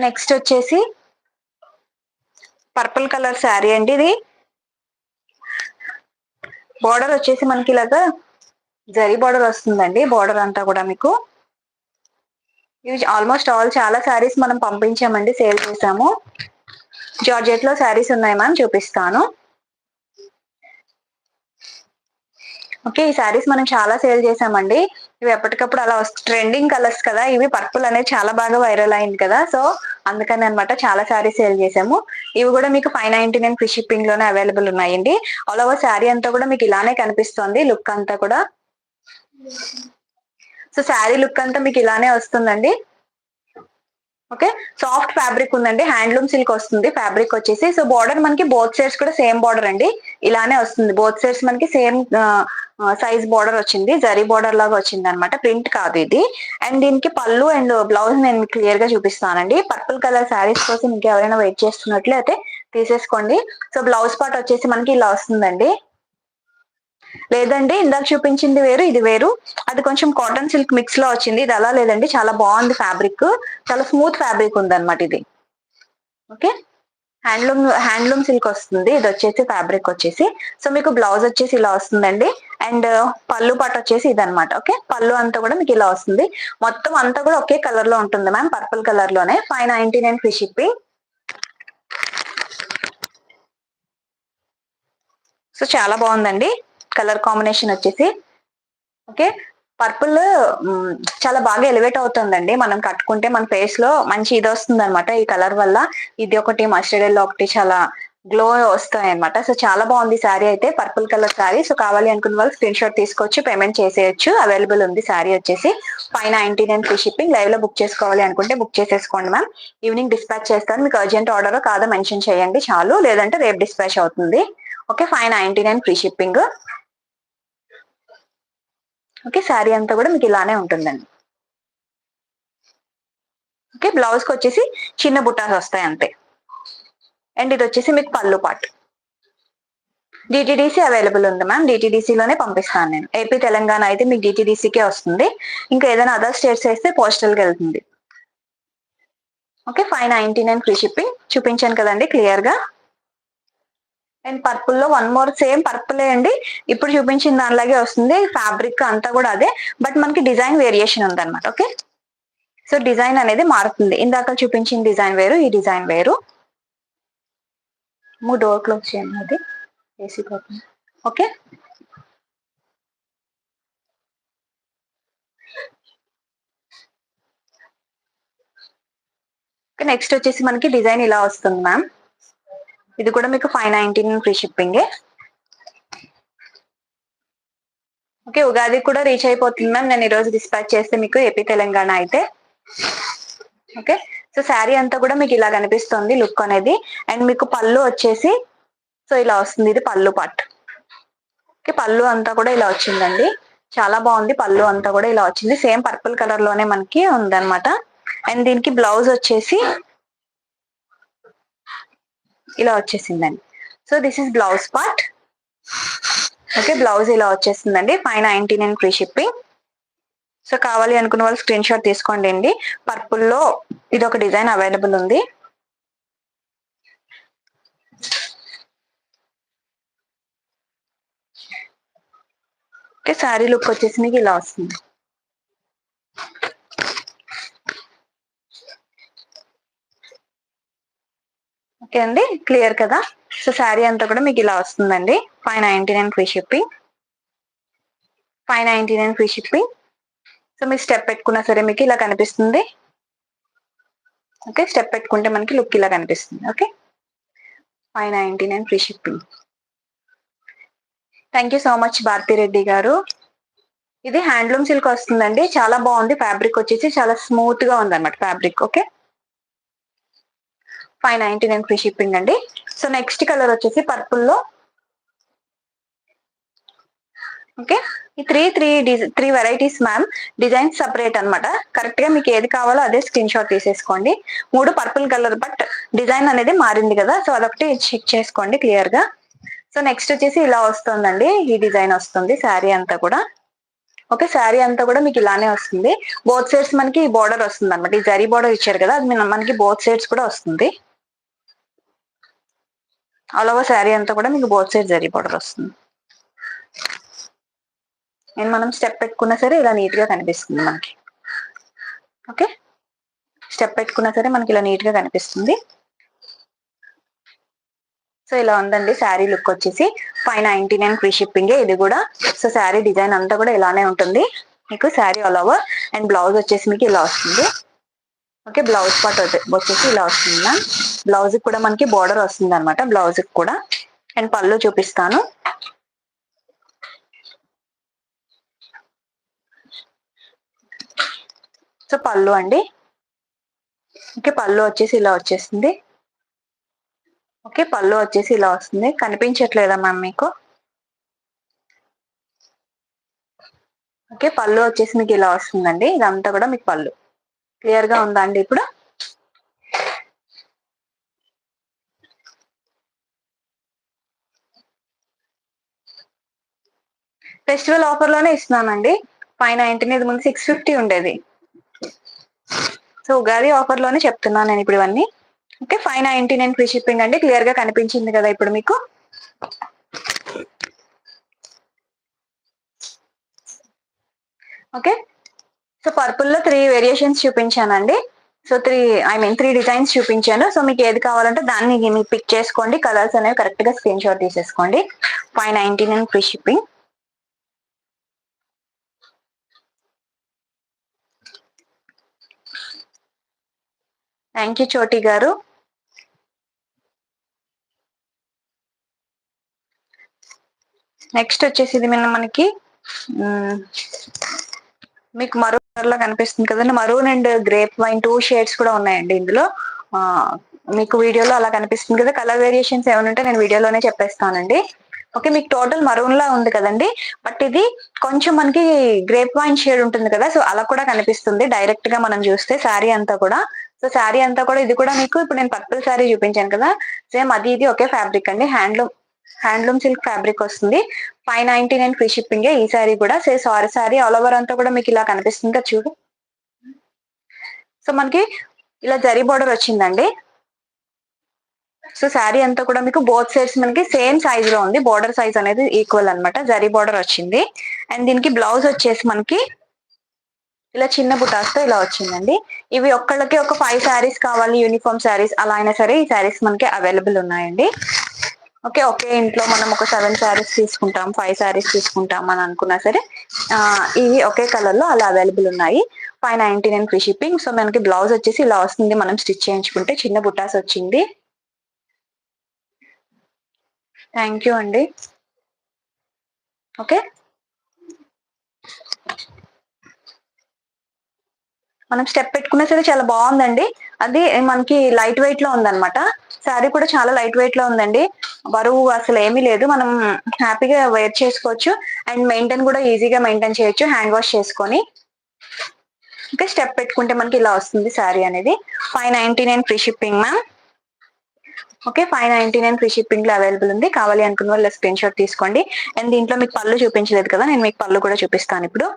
నెక్స్ట్ వచ్చేసి పర్పుల్ కలర్ శారీ అండి. ఇది బార్డర్ వచ్చేసి మనకి ఇలాగా జరీ బార్డర్ వస్తుందండి. బార్డర్ అంతా కూడా మీకు ఇవి ఆల్మోస్ట్ ఆల్ చాలా శారీస్ మనం పంపించామండి, సేల్ చేసాము. జార్జెట్ లో శారీస్ ఉన్నాయి మ్యామ్, చూపిస్తాను. ఓకే, ఈ శారీస్ మనం చాలా సేల్ చేసామండి. ఇవి ఎప్పటికప్పుడు అలా ట్రెండింగ్ కలర్స్ కదా, ఇవి పర్పుల్ అనేది చాలా బాగా వైరల్ అయింది కదా, సో అందుకని అనమాట చాలా శారీస్ సేల్ చేసాము. ఇవి కూడా మీకు 599 ఫ్రీ షిప్పింగ్ లోనే అవైలబుల్ ఉన్నాయండి. ఆల్ ఓవర్ శారీ అంతా కూడా మీకు ఇలానే కనిపిస్తుంది, లుక్ అంతా కూడా. సో శారీ లుక్ అంతా మీకు ఇలానే వస్తుందండి. ఓకే, సాఫ్ట్ ఫ్యాబ్రిక్ ఉందండి, హ్యాండ్లూమ్ సిల్క్ వస్తుంది ఫ్యాబ్రిక్ వచ్చేసి. సో బార్డర్ మనకి బోత్ సైడ్స్ కూడా సేమ్ బార్డర్ అండి, ఇలానే వస్తుంది. బోత్ సైడ్స్ మనకి సేమ్ సైజ్ బార్డర్ వచ్చింది, జరీ బార్డర్ లాగా వచ్చింది అనమాట, ప్రింట్ కాదు ఇది. అండ్ దీనికి పళ్ళు అండ్ బ్లౌజ్ నేను క్లియర్ గా చూపిస్తానండి. పర్పుల్ కలర్ శారీస్ కోసం ఇంకా ఎవరైనా వెయిట్ చేస్తున్నట్లయితే తీసేసుకోండి. సో బ్లౌజ్ పార్ట్ వచ్చేసి మనకి ఇలా వస్తుందండి. లేదండి, ఇందాక చూపించింది వేరు, ఇది వేరు. అది కొంచెం కాటన్ సిల్క్ మిక్స్ లో వచ్చింది, ఇది అలా లేదండి, చాలా బాగుంది ఫ్యాబ్రిక్, చాలా స్మూత్ ఫ్యాబ్రిక్ ఉంది అనమాట ఇది. ఓకే, హ్యాండ్లూమ్ సిల్క్ వస్తుంది ఇది వచ్చేసి, ఫ్యాబ్రిక్ వచ్చేసి. సో మీకు బ్లౌజ్ వచ్చేసి ఇలా వస్తుందండి. అండ్ పళ్ళు పాట వచ్చేసి ఇదనమాట. ఓకే, పళ్ళు అంతా కూడా మీకు ఇలా వస్తుంది. మొత్తం అంతా కూడా ఒకే కలర్ లో ఉంటుంది మ్యామ్, పర్పుల్ కలర్ లోనే. 599 ఫ్రీ షిప్పింగ్. సో చాలా బాగుందండి కలర్ కాంబినేషన్ వచ్చేసి. ఓకే, పర్పుల్ చాలా బాగా ఎలివేట్ అవుతుందండి, మనం కట్టుకుంటే మన ఫేస్ లో మంచి ఇది వస్తుంది అనమాట ఈ కలర్ వల్ల. ఇది ఒకటి, మస్టర్డ్ ఎల్లో ఒకటి, చాలా గ్లో వస్తాయి అనమాట. సో చాలా బాగుంది శారీ అయితే, పర్పుల్ కలర్ శారీ. సో కావాలి అనుకున్న వాళ్ళు స్క్రీన్ షాట్ తీసుకోవచ్చు, పేమెంట్ చేసేయచ్చు. అవైలబుల్ ఉంది శారీ వచ్చేసి. 599 ఫ్రీ షిప్పింగ్. లైవ్ లో బుక్ చేసుకోవాలి అనుకుంటే బుక్ చేసేసుకోండి మ్యామ్, ఈవినింగ్ డిస్పాచ్ చేస్తాను. మీకు అర్జెంట్ ఆర్డర్ కాదో మెన్షన్ చేయండి చాలు, లేదంటే రేపు డిస్పాచ్ అవుతుంది. Okay, 599 free shipping. Okay, sari అంతా కూడా మీకు ఇలానే ఉంటుందండి. ఓకే, బ్లౌజ్ కి వచ్చేసి చిన్న బుట్టాస్ వస్తాయి అంతే. అండ్ ఇది వచ్చేసి మీకు పళ్ళు పార్ట్. డిటిడిసి అవైలబుల్ ఉంది మ్యామ్, డిటిడిసిలోనే పంపిస్తాను నేను. ఏపీ తెలంగాణ అయితే మీకు డిటిడిసికే వస్తుంది, ఇంకా ఏదైనా అదర్ స్టేట్స్ అయితే పోస్టల్కి వెళ్తుంది. Okay, 599 free shipping. చూపించాను కదండి క్లియర్ గా. అండ్ పర్పుల్ లో వన్ మోర్ సేమ్ పర్పులే అండి, ఇప్పుడు చూపించిన దానిలాగే వస్తుంది, ఫ్యాబ్రిక్ అంతా కూడా అదే, బట్ మనకి డిజైన్ వేరియేషన్ ఉంది అనమాట. ఓకే, సో డిజైన్ అనేది మారుతుంది. ఇందాక చూపించిన డిజైన్ వేరు, ఈ డిజైన్ వేరు. డోర్ క్లోజ్ చేయండి, అది ఏసీ పోతుంది. ఓకే, నెక్స్ట్ వచ్చేసి మనకి డిజైన్ ఇలా వస్తుంది మ్యామ్. ఇది కూడా మీకు 599 ఫ్రీ షిప్పింగే. ఓకే, ఉగాది కూడా రీచ్ అయిపోతుంది మ్యామ్, నేను ఈరోజు డిస్పాచ్ చేస్తే మీకు ఏపీ తెలంగాణ అయితే. ఓకే, సో శారీ అంతా కూడా మీకు ఇలా కనిపిస్తుంది లుక్ అనేది. అండ్ మీకు పళ్ళు వచ్చేసి సో ఇలా వస్తుంది, ఇది పళ్ళు పార్ట్. ఓకే, పళ్ళు అంతా కూడా ఇలా వచ్చిందండి, చాలా బాగుంది. పళ్ళు అంతా కూడా ఇలా వచ్చింది, సేమ్ పర్పుల్ కలర్ లోనే మనకి ఉందన్నమాట. అండ్ దీనికి బ్లౌజ్ వచ్చేసి ఇలా వచ్చేసిందండి. So this is blouse part. Okay, blouse ఇలా వచ్చేసిందండి. 599 ఫ్రీ షిప్పింగ్. సో కావాలి అనుకున్న వాళ్ళు స్క్రీన్ షాట్ తీసుకోండి అండి. పర్పుల్ లో ఇది ఒక డిజైన్ అవైలబుల్ ఉంది. ఓకే, శారీ లుక్ వచ్చేసి మీకు ఇలా వస్తుంది. ఓకే అండి, క్లియర్ కదా. సో శారీ అంతా కూడా మీకు ఇలా వస్తుందండి. 599 free shipping. 599 free shipping. So మీరు స్టెప్ పెట్టుకున్నా సరే మీకు ఇలా కనిపిస్తుంది. ఓకే, స్టెప్ పెట్టుకుంటే మనకి లుక్ ఇలా కనిపిస్తుంది. Okay, 599 free shipping. Thank you so much Bharathi Reddy garu. ఇది హ్యాండ్లూమ్ సిల్క్ వస్తుందండి, చాలా బాగుంది. ఫ్యాబ్రిక్ వచ్చేసి చాలా స్మూత్ గా ఉంది అనమాట ఫ్యాబ్రిక్. ఓకే, 599 ఫ్రీ షిప్పింగ్ అండి. సో నెక్స్ట్ కలర్ వచ్చేసి పర్పుల్ లో ఓకే, ఈ three varieties ma'am. Designs separate అనమాట. కరెక్ట్ గా మీకు ఏది కావాలో అదే స్క్రీన్ షాట్ తీసేసుకోండి. 3 పర్పుల్ కలర్, బట్ డిజైన్ అనేది మారింది కదా, సో అదొకటి చెక్ చేసుకోండి క్లియర్ గా. సో నెక్స్ట్ వచ్చేసి ఇలా వస్తుందండి, ఈ డిజైన్ వస్తుంది శారీ అంతా కూడా. ఓకే, శారీ అంతా కూడా మీకు ఇలానే వస్తుంది. బోత్ సైడ్స్ మనకి బోర్డర్ వస్తుంది అనమాట. ఈ జరీ బోర్డర్ ఇచ్చారు కదా, అది మనకి బోత్ సైడ్స్ కూడా వస్తుంది. ఆల్ ఓవర్ శారీ అంతా కూడా మీకు బోత్ సైడ్ జరీ బోర్డర్ వస్తుంది. అండ్ మనం స్టెప్ పెట్టుకున్నా సరే ఇలా నీట్ గా కనిపిస్తుంది మనకి. ఓకే, స్టెప్ పెట్టుకున్నా సరే మనకి ఇలా నీట్ గా కనిపిస్తుంది. సో ఇలా ఉందండి శారీ లుక్ వచ్చేసి. 599 ఫ్రీ షిప్పింగ్ ఇది కూడా. సో శారీ డిజైన్ అంతా కూడా ఇలానే ఉంటుంది మీకు sari all over. And blouse వచ్చేసి మీకు ఇలా వస్తుంది. ఓకే, బ్లౌజ్ పార్ట్ వచ్చేసి ఇలా వస్తుంది మ్యామ్. బ్లౌజ్ కూడా మనకి బోర్డర్ వస్తుంది అనమాట, బ్లౌజ్ కూడా. అండ్ పళ్ళు చూపిస్తాను. సో పళ్ళు అండి. ఓకే, పళ్ళు వచ్చేసి ఇలా వచ్చేస్తుంది. ఓకే, పళ్ళు వచ్చేసి ఇలా వస్తుంది. కనిపించట్లేదా మ్యామ్ మీకు? ఓకే, పళ్ళు వచ్చేసి మీకు ఇలా వస్తుందండి. ఇదంతా కూడా మీకు పళ్ళు. క్లియర్ గా ఉందా అండి ఇప్పుడు? ఫెస్టివల్ ఆఫర్ లోనే ఇస్తున్నానండి. 599, ఇది ముందు 650 ఉండేది. సో ఉగాది ఆఫర్ లోనే చెప్తున్నాను నేను ఇప్పుడు ఇవన్నీ. ఓకే, 599 ఫ్రీ షిప్పింగ్ అండి. క్లియర్ గా కనిపించింది కదా ఇప్పుడు మీకు? ఓకే, సో పర్పుల్ లో 3 వేరియేషన్స్ చూపించానండి. సో 3 డిజైన్స్ చూపించాను. సో మీకు ఏది కావాలంటే దాన్ని మీకు పిక్ చేసుకోండి. కలర్స్ అనేవి కరెక్ట్ గా స్క్రీన్ షాట్ తీసేసుకోండి. 599 ఫ్రీ షిప్పింగ్. థ్యాంక్ యూ చోటి గారు. నెక్స్ట్ వచ్చేసి ఇది మనకి మీకు మరూన్ కలర్ లో కనిపిస్తుంది కదండి. Maroon and grape wine 2 shades కూడా ఉన్నాయండి ఇందులో. మీకు వీడియోలో అలా కనిపిస్తుంది కదా. కలర్ వేరియేషన్స్ ఏమైనా ఉంటే నేను వీడియోలోనే చెప్పేస్తానండి. ఓకే, మీకు టోటల్ మరూన్ లా ఉంది కదండి, బట్ ఇది కొంచెం మనకి గ్రేప్ వైన్ షేడ్ ఉంటుంది కదా, సో అలా కూడా కనిపిస్తుంది డైరెక్ట్ గా మనం చూస్తే శారీ అంతా కూడా. సో శారీ అంతా కూడా ఇది కూడా మీకు ఇప్పుడు నేను పర్పుల్ శారీ చూపించాను కదా, సేమ్ అది ఇది ఒకే ఫ్యాబ్రిక్ అండి. హ్యాండ్లూమ్ సిల్క్ ఫ్యాబ్రిక్ వస్తుంది. 599 ఫ్రీ షిప్పింగ్ ఈ శారీ కూడా. శారీ ఆల్ ఓవర్ అంతా కూడా మీకు ఇలా కనిపిస్తుంది కదా చూడు. సో మనకి ఇలా జరీ బోర్డర్ వచ్చిందండి. సో శారీ అంతా కూడా మీకు బోత్ సైడ్స్ మనకి సేమ్ సైజ్ లో ఉంది. బోర్డర్ సైజ్ అనేది ఈక్వల్ అనమాట. జరీ బోర్డర్ వచ్చింది. అండ్ దీనికి బ్లౌజ్ వచ్చేసి మనకి ఇలా చిన్న బుటాస్ తో ఇలా వచ్చిందండి. ఇవి ఒక్కళ్ళకి ఒక 5 శారీస్ కావాలి, యూనిఫామ్ శారీస్ అలా అయినా సరే ఈ శారీస్ మనకి అవైలబుల్ ఉన్నాయండి. ఓకే, ఒకే ఇంట్లో మనం ఒక 7 శారీస్ తీసుకుంటాం, 5 శారీస్ తీసుకుంటాం అని అనుకున్నా సరే ఇవి ఒకే కలర్ లో అలా అవైలబుల్ ఉన్నాయి. 599 ఫ్రీ షిప్పింగ్. సో మనకి బ్లౌజ్ వచ్చేసి ఇలా వస్తుంది. మనం స్టిచ్ చేయించుకుంటే చిన్న బుటాస్ వచ్చింది. థ్యాంక్ యూ అండి. ఓకే, మనం స్టెప్ పెట్టుకున్నా సరే చాలా బాగుందండి. అది మనకి లైట్ వెయిట్ లో ఉందన్నమాట. శారీ కూడా చాలా లైట్ వెయిట్ లో ఉందండి. బరువు అసలు ఏమీ లేదు. మనం హ్యాపీగా వేర్ చేసుకోవచ్చు. అండ్ మెయింటైన్ కూడా ఈజీగా మెయింటైన్ చేయొచ్చు హ్యాండ్ వాష్ చేసుకొని. ఓకే, స్టెప్ పెట్టుకుంటే మనకి ఇలా వస్తుంది శారీ అనేది. 599 free shipping ma'am. Okay, 599 free shipping లో అవైలబుల్ ఉంది. కావాలి అనుకున్న వాళ్ళు స్క్రీన్ షాట్ తీసుకోండి. అండ్ దీంట్లో మీకు పళ్ళు చూపించలేదు కదా, నేను మీకు పళ్ళు కూడా చూపిస్తాను ఇప్పుడు.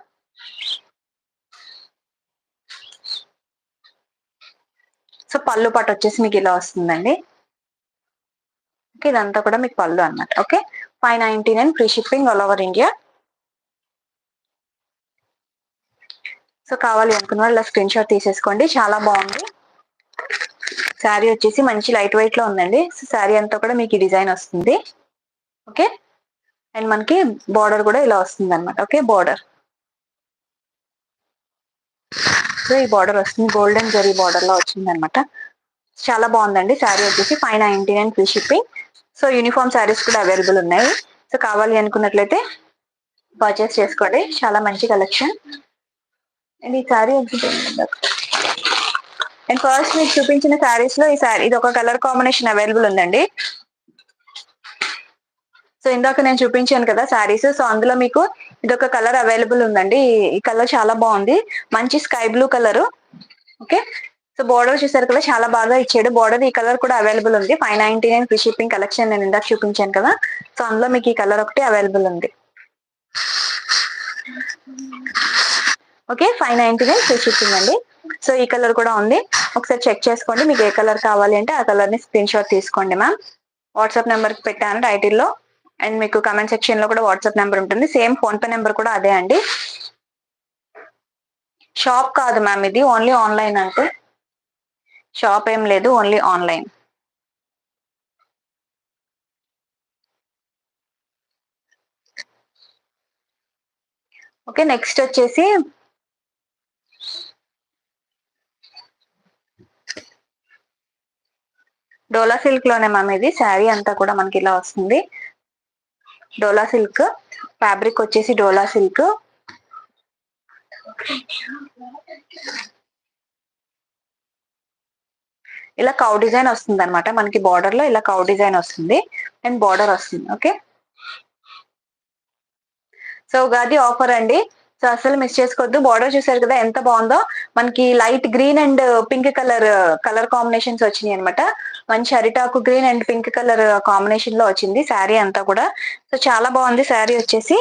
సో పళ్ళు పాటు వచ్చేసి మీకు ఇలా వస్తుందండి. ఓకే, ఇదంతా కూడా మీకు పళ్ళు అనమాట. Okay, 599 free shipping all over India. So కావాలి అనుకున్న వాళ్ళు స్క్రీన్ షాట్ తీసేసుకోండి. చాలా బాగుంది. శారీ వచ్చేసి మంచి లైట్ వెయిట్ లో ఉందండి. సో శారీ అంతా కూడా మీకు ఈ డిజైన్ వస్తుంది. ఓకే, అండ్ మనకి బార్డర్ కూడా ఇలా వస్తుంది అనమాట. Okay, border. సో ఈ బార్డర్ వస్తుంది, గోల్డెన్ జరీ బార్డర్ లో వచ్చింది అనమాట. చాలా బాగుందండి. శారీ వచ్చేసి 599 free shipping. So uniform saris కూడా అవైలబుల్ ఉన్నాయి. సో కావాలి అనుకున్నట్లయితే పర్చేస్ చేసుకోండి. చాలా మంచి కలెక్షన్. అండ్ ఈ శారీ అండ్ ఫస్ట్ మీకు చూపించిన శారీస్ లో ఈ శారీ ఇది ఒక కలర్ కాంబినేషన్ అవైలబుల్ ఉందండి. సో ఇందాక నేను చూపించాను కదా శారీస్, సో అందులో మీకు ఇదొక కలర్ అవైలబుల్ ఉందండి. ఈ కలర్ చాలా బాగుంది, మంచి sky blue colour. Okay, so border చూసారు కదా చాలా బాగా ఇచ్చాడు బోర్డర్. ఈ కలర్ కూడా అవైలబుల్ ఉంది. 599 ఫ్రీ షిప్పింగ్ కలెక్షన్ నేను ఇందాక చూపించాను కదా, సో అందులో మీకు ఈ కలర్ ఒకటి అవైలబుల్ ఉంది. ఓకే, 599 ఫ్రీ షిప్పింగ్ అండి. సో ఈ కలర్ కూడా ఉంది, ఒకసారి చెక్ చేసుకోండి. మీకు ఏ కలర్ కావాలి అంటే ఆ కలర్ ని స్క్రీన్ షాట్ తీసుకోండి మ్యామ్. వాట్సాప్ నెంబర్ కి పెట్టాను టైటిల్లో, అండ్ మీకు కమెంట్ సెక్షన్ లో కూడా వాట్సాప్ నెంబర్ ఉంటుంది. సేమ్ ఫోన్ పే నెంబర్ కూడా అదే అండి. షాప్ కాదు మ్యామ్, ఇది ఓన్లీ ఆన్లైన్. అంటే షాప్ ఏం లేదు, ఓన్లీ ఆన్లైన్. ఓకే, నెక్స్ట్ వచ్చేసి డోలా సిల్క్ లోనే మ్యామ్ ఇది శారీ అంతా కూడా మనకి ఇలా వస్తుంది. డోలా సిల్క్ ఫ్యాబ్రిక్ వచ్చేసి డోలా సిల్క్. ఇలా కౌ డిజైన్ వస్తుంది అనమాట మనకి బార్డర్ లో, ఇలా కౌ డిజైన్ వస్తుంది అండ్ బార్డర్ వస్తుంది. ఓకే, సో ఉగాది ఆఫర్ అండి, సో అసలు మిస్ చేసుకోవద్దు. బార్డర్ చూసారు కదా ఎంత బాగుందో, మనకి light green and pink colour combinations వచ్చినాయి అనమాట. మంచి అరిటాకు green and pink colour combination లో వచ్చింది శారీ అంతా కూడా. సో చాలా బాగుంది శారీ వచ్చేసి.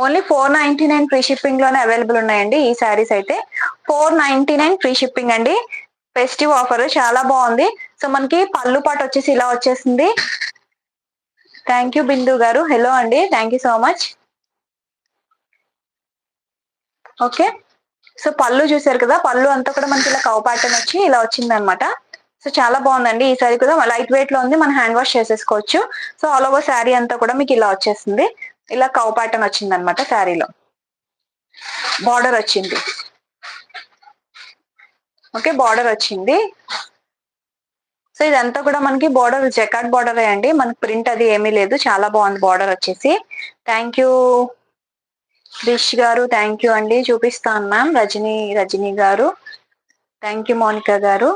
ఓన్లీ 499 ఫ్రీ షిప్పింగ్ లోనే అవైలబుల్ ఉన్నాయండి ఈ శారీస్ అయితే. 499 ఫ్రీ షిప్పింగ్ అండి, ఫెస్టివ్ ఆఫర్ చాలా బాగుంది. సో మనకి పళ్ళు పాటు వచ్చేసి ఇలా వచ్చేసింది. థ్యాంక్ యూ బిందు గారు, హలో అండి, thank you so much. Okay, so పళ్ళు చూసారు కదా, పళ్ళు అంతా కూడా మనకి ఇలా కౌ ప్యాటర్న్ వచ్చి ఇలా వచ్చింది అనమాట. సో చాలా బాగుందండి ఈ శారీ కూడా, లైట్ వెయిట్ లో ఉంది, మనం హ్యాండ్ వాష్ చేసేసుకోవచ్చు. సో ఆల్ ఓవర్ శారీ అంతా కూడా మీకు ఇలా వచ్చేస్తుంది, ఇలా కౌ ప్యాటర్న్ వచ్చింది అనమాట శారీలో. బార్డర్ వచ్చింది. ఓకే, బార్డర్ వచ్చింది. సో ఇదంతా కూడా మనకి బార్డర్ జకాట్ బార్డర్ అండి, మనకి ప్రింట్ అది ఏమీ లేదు. చాలా బాగుంది బార్డర్ వచ్చేసి. థ్యాంక్ యూ క్రిష్ గారు, థ్యాంక్ యూ అండి. చూపిస్తాను మ్యామ్. రజనీ గారు థ్యాంక్ యూ. మోనికా గారు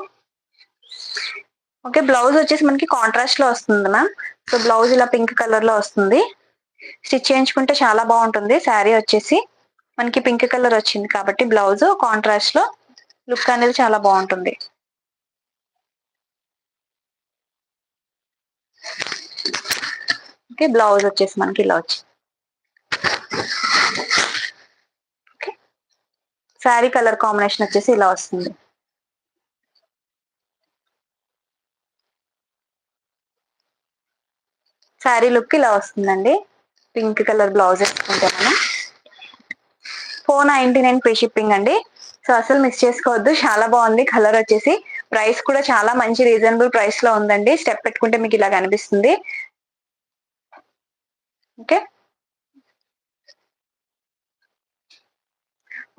ఓకే. బ్లౌజ్ వచ్చేసి మనకి కాంట్రాస్ట్ లో వస్తుంది మ్యామ్. సో బ్లౌజ్ ఇలా పింక్ కలర్ లో వస్తుంది. స్టిచ్ చేయించుకుంటే చాలా బాగుంటుంది. శారీ వచ్చేసి మనకి పింక్ కలర్ వచ్చింది కాబట్టి బ్లౌజ్ కాంట్రాస్ట్ లో లుక్ అనేది చాలా బాగుంటుంది. ఓకే, బ్లౌజ్ వచ్చేసి మనకి ఇలా వచ్చింది. ఓకే, శారీ కలర్ కాంబినేషన్ వచ్చేసి ఇలా వస్తుంది. శారీ లుక్ ఇలా వస్తుందండి. పింక్ కలర్ బ్లౌజ్ వేసుకుంటే మనం 499 ఫ్రీ షిప్పింగ్ అండి. సో అసలు మిస్ చేసుకోవద్దు, చాలా బాగుంది కలర్ వచ్చేసి. ప్రైస్ కూడా చాలా మంచి రీజనబుల్ ప్రైస్ లో ఉందండి. స్టెప్ పెట్టుకుంటే మీకు ఇలా కనిపిస్తుంది. Okay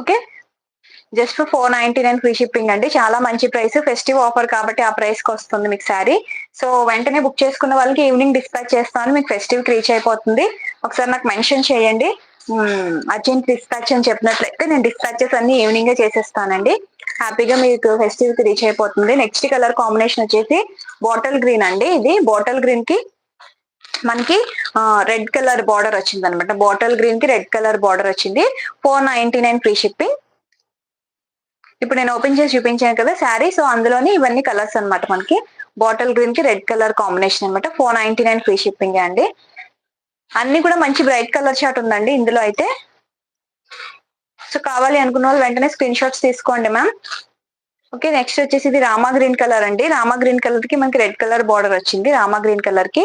okay, just 499 free shipping అండి. చాలా మంచి ప్రైస్, ఫెస్టివ్ ఆఫర్ కాబట్టి ఆ ప్రైస్ కి వస్తుంది మీకు శారీ. సో వెంటనే బుక్ చేసుకున్న వాళ్ళకి ఈవినింగ్ డిస్పాచ్ చేస్తాను, మీకు ఫెస్టివ్ కి రీచ్ అయిపోతుంది. ఒకసారి నాకు మెన్షన్ చేయండి, అర్జెంట్ డిస్పాచ్ అని చెప్పినట్లయితే నేను డిస్పాచెస్ అన్ని ఈవినింగ్ చేసేస్తానండి. హ్యాపీగా మీకు ఫెస్టివ్ కి రీచ్ అయిపోతుంది. నెక్స్ట్ కలర్ కాంబినేషన్ వచ్చేసి బాటిల్ గ్రీన్ అండి. ఇది బాటిల్ గ్రీన్ కి మనకి రెడ్ కలర్ బార్డర్ వచ్చింది అనమాట. బాటిల్ గ్రీన్ కి రెడ్ కలర్ బార్డర్ వచ్చింది. 499 ఫ్రీ షిప్పింగ్. ఇప్పుడు నేను ఓపెన్ చేసి చూపించాను కదా శారీ, సో అందులోని ఇవన్నీ కలర్స్ అనమాట. మనకి బాటిల్ గ్రీన్ కి రెడ్ కలర్ కాంబినేషన్ అనమాట. 499 ఫ్రీ షిప్పింగ్ అండి. అన్ని కూడా మంచి బ్రైట్ కలర్ షాట్ ఉందండి ఇందులో అయితే. సో కావాలి అనుకున్న వాళ్ళు వెంటనే స్క్రీన్ షాట్స్ తీసుకోండి మ్యామ్. ఓకే, నెక్స్ట్ వచ్చేసి ఇది రామా గ్రీన్ కలర్ అండి. రామా గ్రీన్ కలర్ కి మనకి రెడ్ కలర్ బార్డర్ వచ్చింది. రామా గ్రీన్ కలర్ కి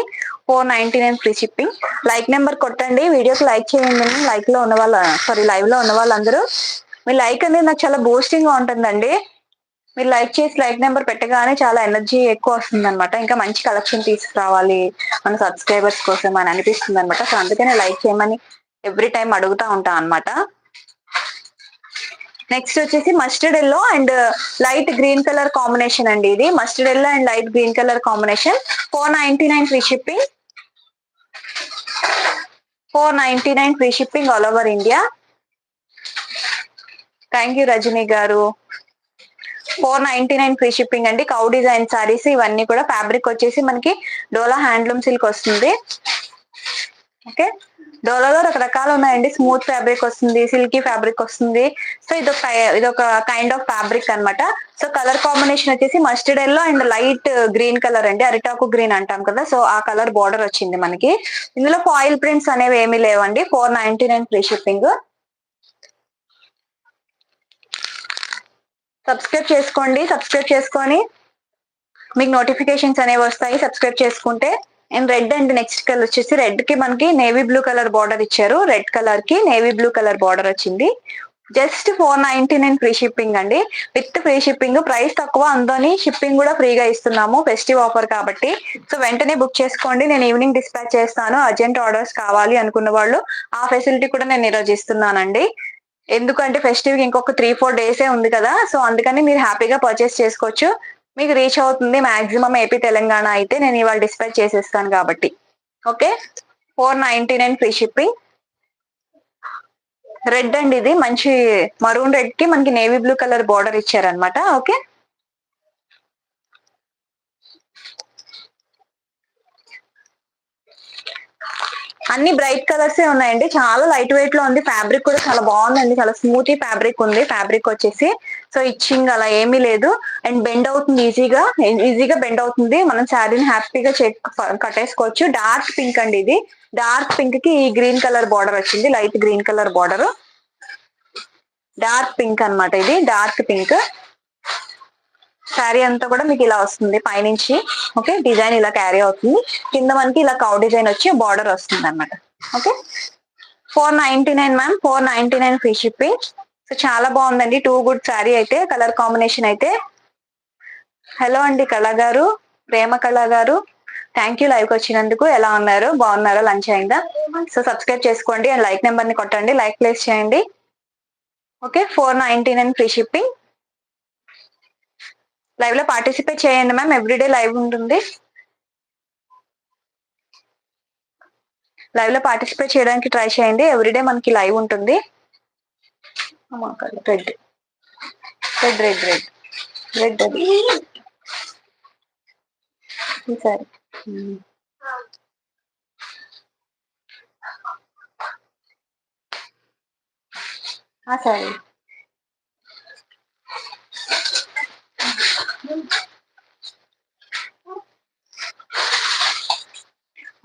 499 ఫ్రీ షిప్పింగ్. లైక్ నెంబర్ కొట్టండి, వీడియోకి లైక్ చేయండి. లైక్ లో ఉన్న వాళ్ళ లైవ్ లో ఉన్న వాళ్ళందరూ మీ లైక్ అనేది నాకు చాలా బూస్టింగ్ గా ఉంటుందండి. మీరు లైక్ చేసి లైక్ నెంబర్ పెట్టగానే చాలా ఎనర్జీ ఎక్కువ వస్తుంది అనమాట. ఇంకా మంచి కలెక్షన్ తీసుకురావాలి మన సబ్స్క్రైబర్స్ కోసం అని అనిపిస్తుంది అనమాట. సో అందుకనే లైక్ చేయమని ఎవ్రీ టైం అడుగుతా ఉంటాం అనమాట. నెక్స్ట్ వచ్చేసి mustard yellow and light green colour combination అండి. ఇది mustard yellow and light green colour combination. 499 free shipping. 499 free shipping all over India. Thank you Rajani garu. 499 free shipping అండి. కౌ డిజైన్ సారీస్ ఇవన్నీ కూడా. ఫ్యాబ్రిక్ వచ్చేసి మనకి డోలా హ్యాండ్లూమ్ సిల్క్ వస్తుంది. Okay, డోలాలో రకరకాలు ఉన్నాయండి. స్మూత్ ఫ్యాబ్రిక్ వస్తుంది, సిల్కీ ఫ్యాబ్రిక్ వస్తుంది. సో ఇదొక కైండ్ ఆఫ్ ఫ్యాబ్రిక్ అన్నమాట. సో కలర్ కాంబినేషన్ వచ్చేసి mustard yellow and light green colour అండి, అరిటాకు గ్రీన్ అంటాం కదా, సో ఆ కలర్ బార్డర్ వచ్చింది మనకి. ఇందులో ఫాయిల్ ప్రింట్స్ అనేవి ఏమీ లేవండి. 499 ఫ్రీ షిప్పింగ్. సబ్స్క్రైబ్ చేసుకోండి. సబ్స్క్రైబ్ చేసుకొని మీకు నోటిఫికేషన్స్ అనేవి వస్తాయి సబ్స్క్రైబ్ చేసుకుంటే. And red and next colour వచ్చేసి రెడ్ కి మనకి నేవీ బ్లూ కలర్ బార్డర్ ఇచ్చారు. రెడ్ కలర్ కి నేవీ బ్లూ కలర్ బార్డర్ వచ్చింది. జస్ట్ 499 ఫ్రీ షిప్పింగ్ అండి. With free shipping. ప్రైస్ తక్కువ, అందులోని షిప్పింగ్ కూడా ఫ్రీగా ఇస్తున్నాము, ఫెస్టివ్ ఆఫర్ కాబట్టి. సో వెంటనే బుక్ చేసుకోండి. నేను ఈవినింగ్ డిస్పాచ్ చేస్తాను. అర్జెంట్ ఆర్డర్స్ కావాలి అనుకున్న వాళ్ళు ఆ ఫెసిలిటీ కూడా నేను ఈరోజు ఇస్తున్నానండి. ఎందుకంటే ఫెస్టివ్ ఇంకొక 3-4 డేసే ఉంది కదా, సో అందుకని మీరు హ్యాపీగా పర్చేస్ చేసుకోవచ్చు. మీకు రీచ్ అవుతుంది మాక్సిమం ఏపీ తెలంగాణ అయితే. నేను ఇవాళ డిస్పాచ్ చేసేస్తాను కాబట్టి. Okay, 499 free shipping. రెడ్ అండి, ఇది మంచి మరూన్ రెడ్ కి మనకి నేవీ బ్లూ కలర్ బార్డర్ ఇచ్చారనమాట. ఓకే, అన్ని బ్రైట్ కలర్స్ ఉన్నాయండి. చాలా లైట్ వెయిట్ లో ఉంది. ఫ్యాబ్రిక్ కూడా చాలా బాగుందండి, చాలా స్మూతీ ఫ్యాబ్రిక్ ఉంది. ఫ్యాబ్రిక్ వచ్చేసి సో ఇచ్చింగ్ అలా ఏమీ లేదు. అండ్ బెండ్ అవుతుంది ఈజీగా బెండ్ అవుతుంది. మనం శారీని హ్యాపీగా కట్టేసుకోవచ్చు. డార్క్ పింక్ అండి ఇది. డార్క్ పింక్ కి ఈ గ్రీన్ కలర్ బార్డర్ వచ్చింది, light green colour border. Dark pink అన్నమాట ఇది, డార్క్ పింక్. శారీ అంతా కూడా మీకు ఇలా వస్తుంది పైనుంచి. ఓకే, డిజైన్ ఇలా క్యారీ అవుతుంది. కింద మనకి ఇలా కౌ డిజైన్ వచ్చి బార్డర్ వస్తుంది అనమాట. Okay, 499 ma'am, 499 free shipping. So చాలా బాగుందండి, టూ గుడ్ శారీ అయితే. కలర్ కాంబినేషన్ అయితే. హలో అండి కళ గారు, ప్రేమ కళ గారు, థ్యాంక్ యూ లైవ్ కి వచ్చినందుకు. ఎలా ఉన్నారు, బాగున్నారా, లంచ్ అయిందా? సో సబ్స్క్రైబ్ చేసుకోండి అండ్ లైక్ నెంబర్ ని కొట్టండి, లైక్ ప్లేస్ చేయండి. Okay, 499 free shipping. లైవ్ లో పార్టిసిపేట్ చేయండి మ్యామ్, ఎవ్రీడే లైవ్ ఉంటుంది. లైవ్ లో పార్టిసిపేట్ చేయడానికి ట్రై చేయండి, ఎవ్రీడే మనకి లైవ్ ఉంటుంది. Red red red red red అది సరే. సరే,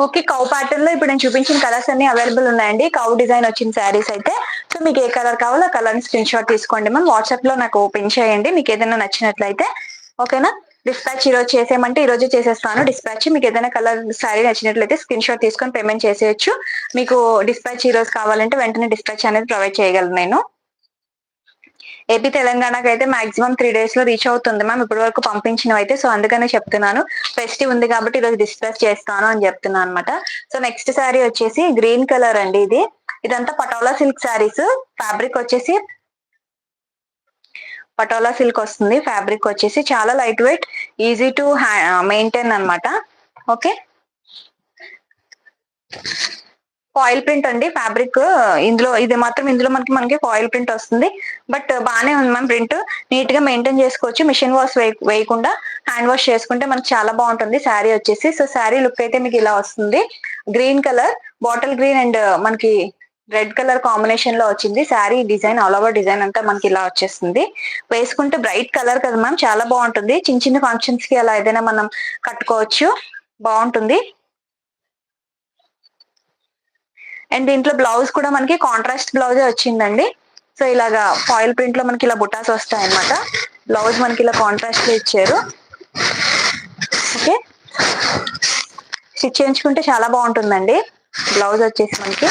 ఓకే. కౌ ప్యాటర్న్ లో ఇప్పుడు నేను చూపించిన కలర్స్ అన్ని అవైలబుల్ ఉన్నాయండి. కౌ డిజైన్ వచ్చిన శారీస్ అయితే. సో మీకు ఏ కలర్ కావాలో ఆ కలర్ ని స్క్రీన్ షాట్ తీసుకోండి మ్యామ్. వాట్సాప్ లో నాకు పిన్ చేయండి మీకు ఏదైనా నచ్చినట్లయితే. ఓకేనా? డిస్పాచ్ ఈ రోజు చేసేయమంటే ఈ రోజే చేసేస్తాను డిస్పాచ్. మీకు ఏదైనా కలర్ శారీ నచ్చినట్లయితే స్క్రీన్ షాట్ తీసుకొని పేమెంట్ చేసేయచ్చు. మీకు డిస్పాచ్ ఈ రోజు కావాలంటే వెంటనే డిస్పాచ్ అనేది ప్రొవైడ్ చేయగలను నేను. ఏపీ తెలంగాణకి అయితే మాక్సిమం 3 days లో రీచ్ అవుతుంది మ్యామ్, ఇప్పటి వరకు పంపించినవి అయితే. సో అందుకనే చెప్తున్నాను, ఫెస్టివ్ ఉంది కాబట్టి ఈరోజు డిస్పాచ్ చేస్తాను అని చెప్తున్నాను అనమాట. సో నెక్స్ట్ శారీ వచ్చేసి గ్రీన్ కలర్ అండి ఇది. ఇదంతా పటోలా సిల్క్ శారీస్. ఫ్యాబ్రిక్ వచ్చేసి పటోలా సిల్క్ వస్తుంది. ఫ్యాబ్రిక్ వచ్చేసి చాలా light weight, easy to maintain అనమాట. ఓకే, ఫాయిల్ ప్రింట్ అండి ఫ్యాబ్రిక్. ఇందులో ఇది మాత్రం ఇందులో మనకి ఫాయిల్ ప్రింట్ వస్తుంది. బట్ బాగానే ఉంది మ్యామ్, ప్రింట్ నీట్ గా మెయింటైన్ చేసుకోవచ్చు. మిషన్ వాష్ వేయకుండా హ్యాండ్ వాష్ చేసుకుంటే మనకి చాలా బాగుంటుంది శారీ వచ్చేసి. సో శారీ లుక్ అయితే మీకు ఇలా వస్తుంది. Green colour, bottle green and మనకి రెడ్ కలర్ కాంబినేషన్ లో వచ్చింది sari design. All over design అంతా మనకి ఇలా వచ్చేస్తుంది. వేసుకుంటే బ్రైట్ కలర్ కదా మ్యామ్, చాలా బాగుంటుంది. చిన్న చిన్న ఫంక్షన్స్ కి అలా ఏదైనా మనం కట్టుకోవచ్చు, బాగుంటుంది. అండ్ దీంట్లో బ్లౌజ్ కూడా మనకి కాంట్రాస్ట్ బ్లౌజే వచ్చిందండి. సో ఇలాగా ఫాయిల్ ప్రింట్ లో మనకి ఇలా బుటాస్ వస్తాయి అనమాట. బ్లౌజ్ మనకి ఇలా కాంట్రాస్ట్ లో ఇచ్చారు. ఓకే, స్టిచ్ చేయించుకుంటే చాలా బాగుంటుందండి బ్లౌజ్ వచ్చేసి మనకి.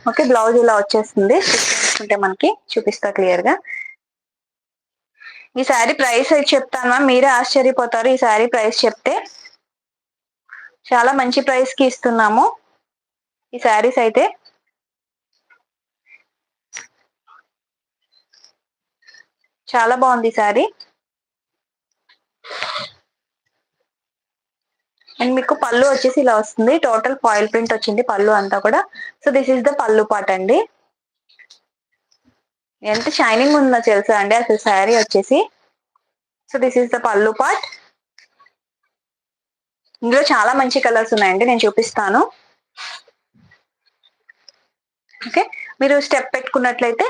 ఓకే, బ్లౌజ్ ఇలా వచ్చేస్తుంది. స్టిచ్ చేయించుకుంటే మనకి చూపిస్తా క్లియర్ గా. ఈ శారీ ప్రైస్ చెప్తాను మ్యామ్, మీరే ఆశ్చర్యపోతారు ఈ శారీ ప్రైస్ చెప్తే. చాలా మంచి ప్రైస్ కి ఇస్తున్నాము ఈ శారీస్ అయితే. చాలా బాగుంది శారీ. అండ్ మీకు పళ్ళు వచ్చేసి ఇలా వస్తుంది. టోటల్ ఫాయిల్ ప్రింట్ వచ్చింది పళ్ళు అంతా కూడా. సో దిస్ ఈస్ ద పళ్ళు పార్ట్ అండి. ఎంత షైనింగ్ ఉందో తెలుసా అండి అసలు శారీ వచ్చేసి. సో దిస్ ఈస్ ద పల్లు పార్ట్. ఇందులో చాలా మంచి కలర్స్ ఉన్నాయండి, నేను చూపిస్తాను. ఓకే, మీరు స్టెప్ పెట్టుకున్నట్లయితే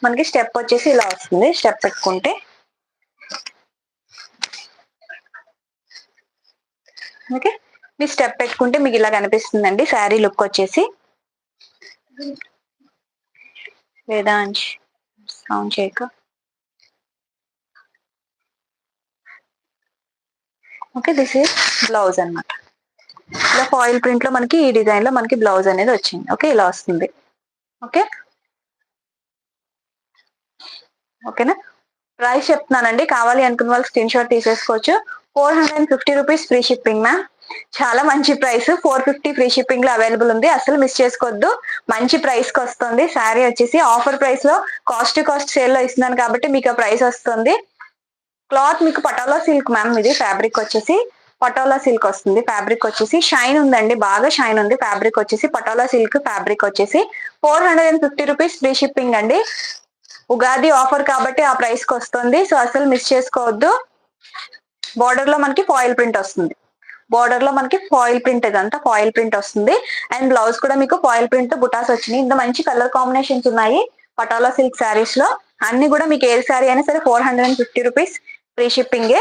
మనకి స్టెప్ వచ్చేసి ఇలా వస్తుంది. స్టెప్ పెట్టుకుంటే ఓకే, మీ స్టెప్ పెట్టుకుంటే మీకు ఇలా కనిపిస్తుందండి శారీ లుక్ వచ్చేసి. వేదాంశ్ సౌండ్ చేయక. ఓకే, దిస్ ఈస్ బ్లౌజ్ అన్నమాట. ఇలా ఫాయిల్ ప్రింట్ లో మనకి ఈ డిజైన్ లో మనకి బ్లౌజ్ అనేది వచ్చింది. ఓకే, ఇలా వస్తుంది. ఓకే ఓకేనా, ప్రైస్ చెప్తున్నానండి, కావాలి అనుకున్న వాళ్ళు స్క్రీన్ షాట్ తీసేసుకోవచ్చు. 450 రూపీస్ ఫ్రీ షిప్పింగ్ మ్యామ్. చాలా మంచి ప్రైస్. 450 ఫ్రీ షిప్పింగ్ లో అవైలబుల్ ఉంది, అసలు మిస్ చేసుకోవద్దు. మంచి ప్రైస్ కి వస్తుంది. శారీ వచ్చేసి ఆఫర్ ప్రైస్ లో కాస్ట్ టు కాస్ట్ సేల్ లో ఇస్తున్నాను కాబట్టి మీకు ఆ ప్రైస్ వస్తుంది. క్లాత్ మీకు పటోలా సిల్క్ మ్యామ్, ఇది ఫ్యాబ్రిక్ వచ్చేసి పటోలా సిల్క్ వస్తుంది. ఫ్యాబ్రిక్ వచ్చేసి షైన్ ఉందండి, బాగా షైన్ ఉంది. ఫ్యాబ్రిక్ వచ్చేసి పటోలా సిల్క్ ఫ్యాబ్రిక్ వచ్చేసి 450 రూపీస్ ఫ్రీ షిప్పింగ్ అండి. ఉగాది ఆఫర్ కాబట్టి ఆ ప్రైస్ కి వస్తుంది, సో అసలు మిస్ చేసుకోవద్దు. బార్డర్ లో మనకి ఫాయిల్ ప్రింట్ వస్తుంది. బార్డర్ లో మనకి ఫాయిల్ ప్రింట్, ఇదంతా ఫాయిల్ ప్రింట్ వస్తుంది. అండ్ బ్లౌజ్ కూడా మీకు ఫాయిల్ ప్రింట్ బుటాస్ వచ్చినాయి. ఇంత మంచి కలర్ కాంబినేషన్స్ ఉన్నాయి పటోలా సిల్క్ శారీస్ లో. అన్ని కూడా మీకు ఏ శారీ అయినా సరే 450 రూపీస్ ఫ్రీ షిప్పింగే.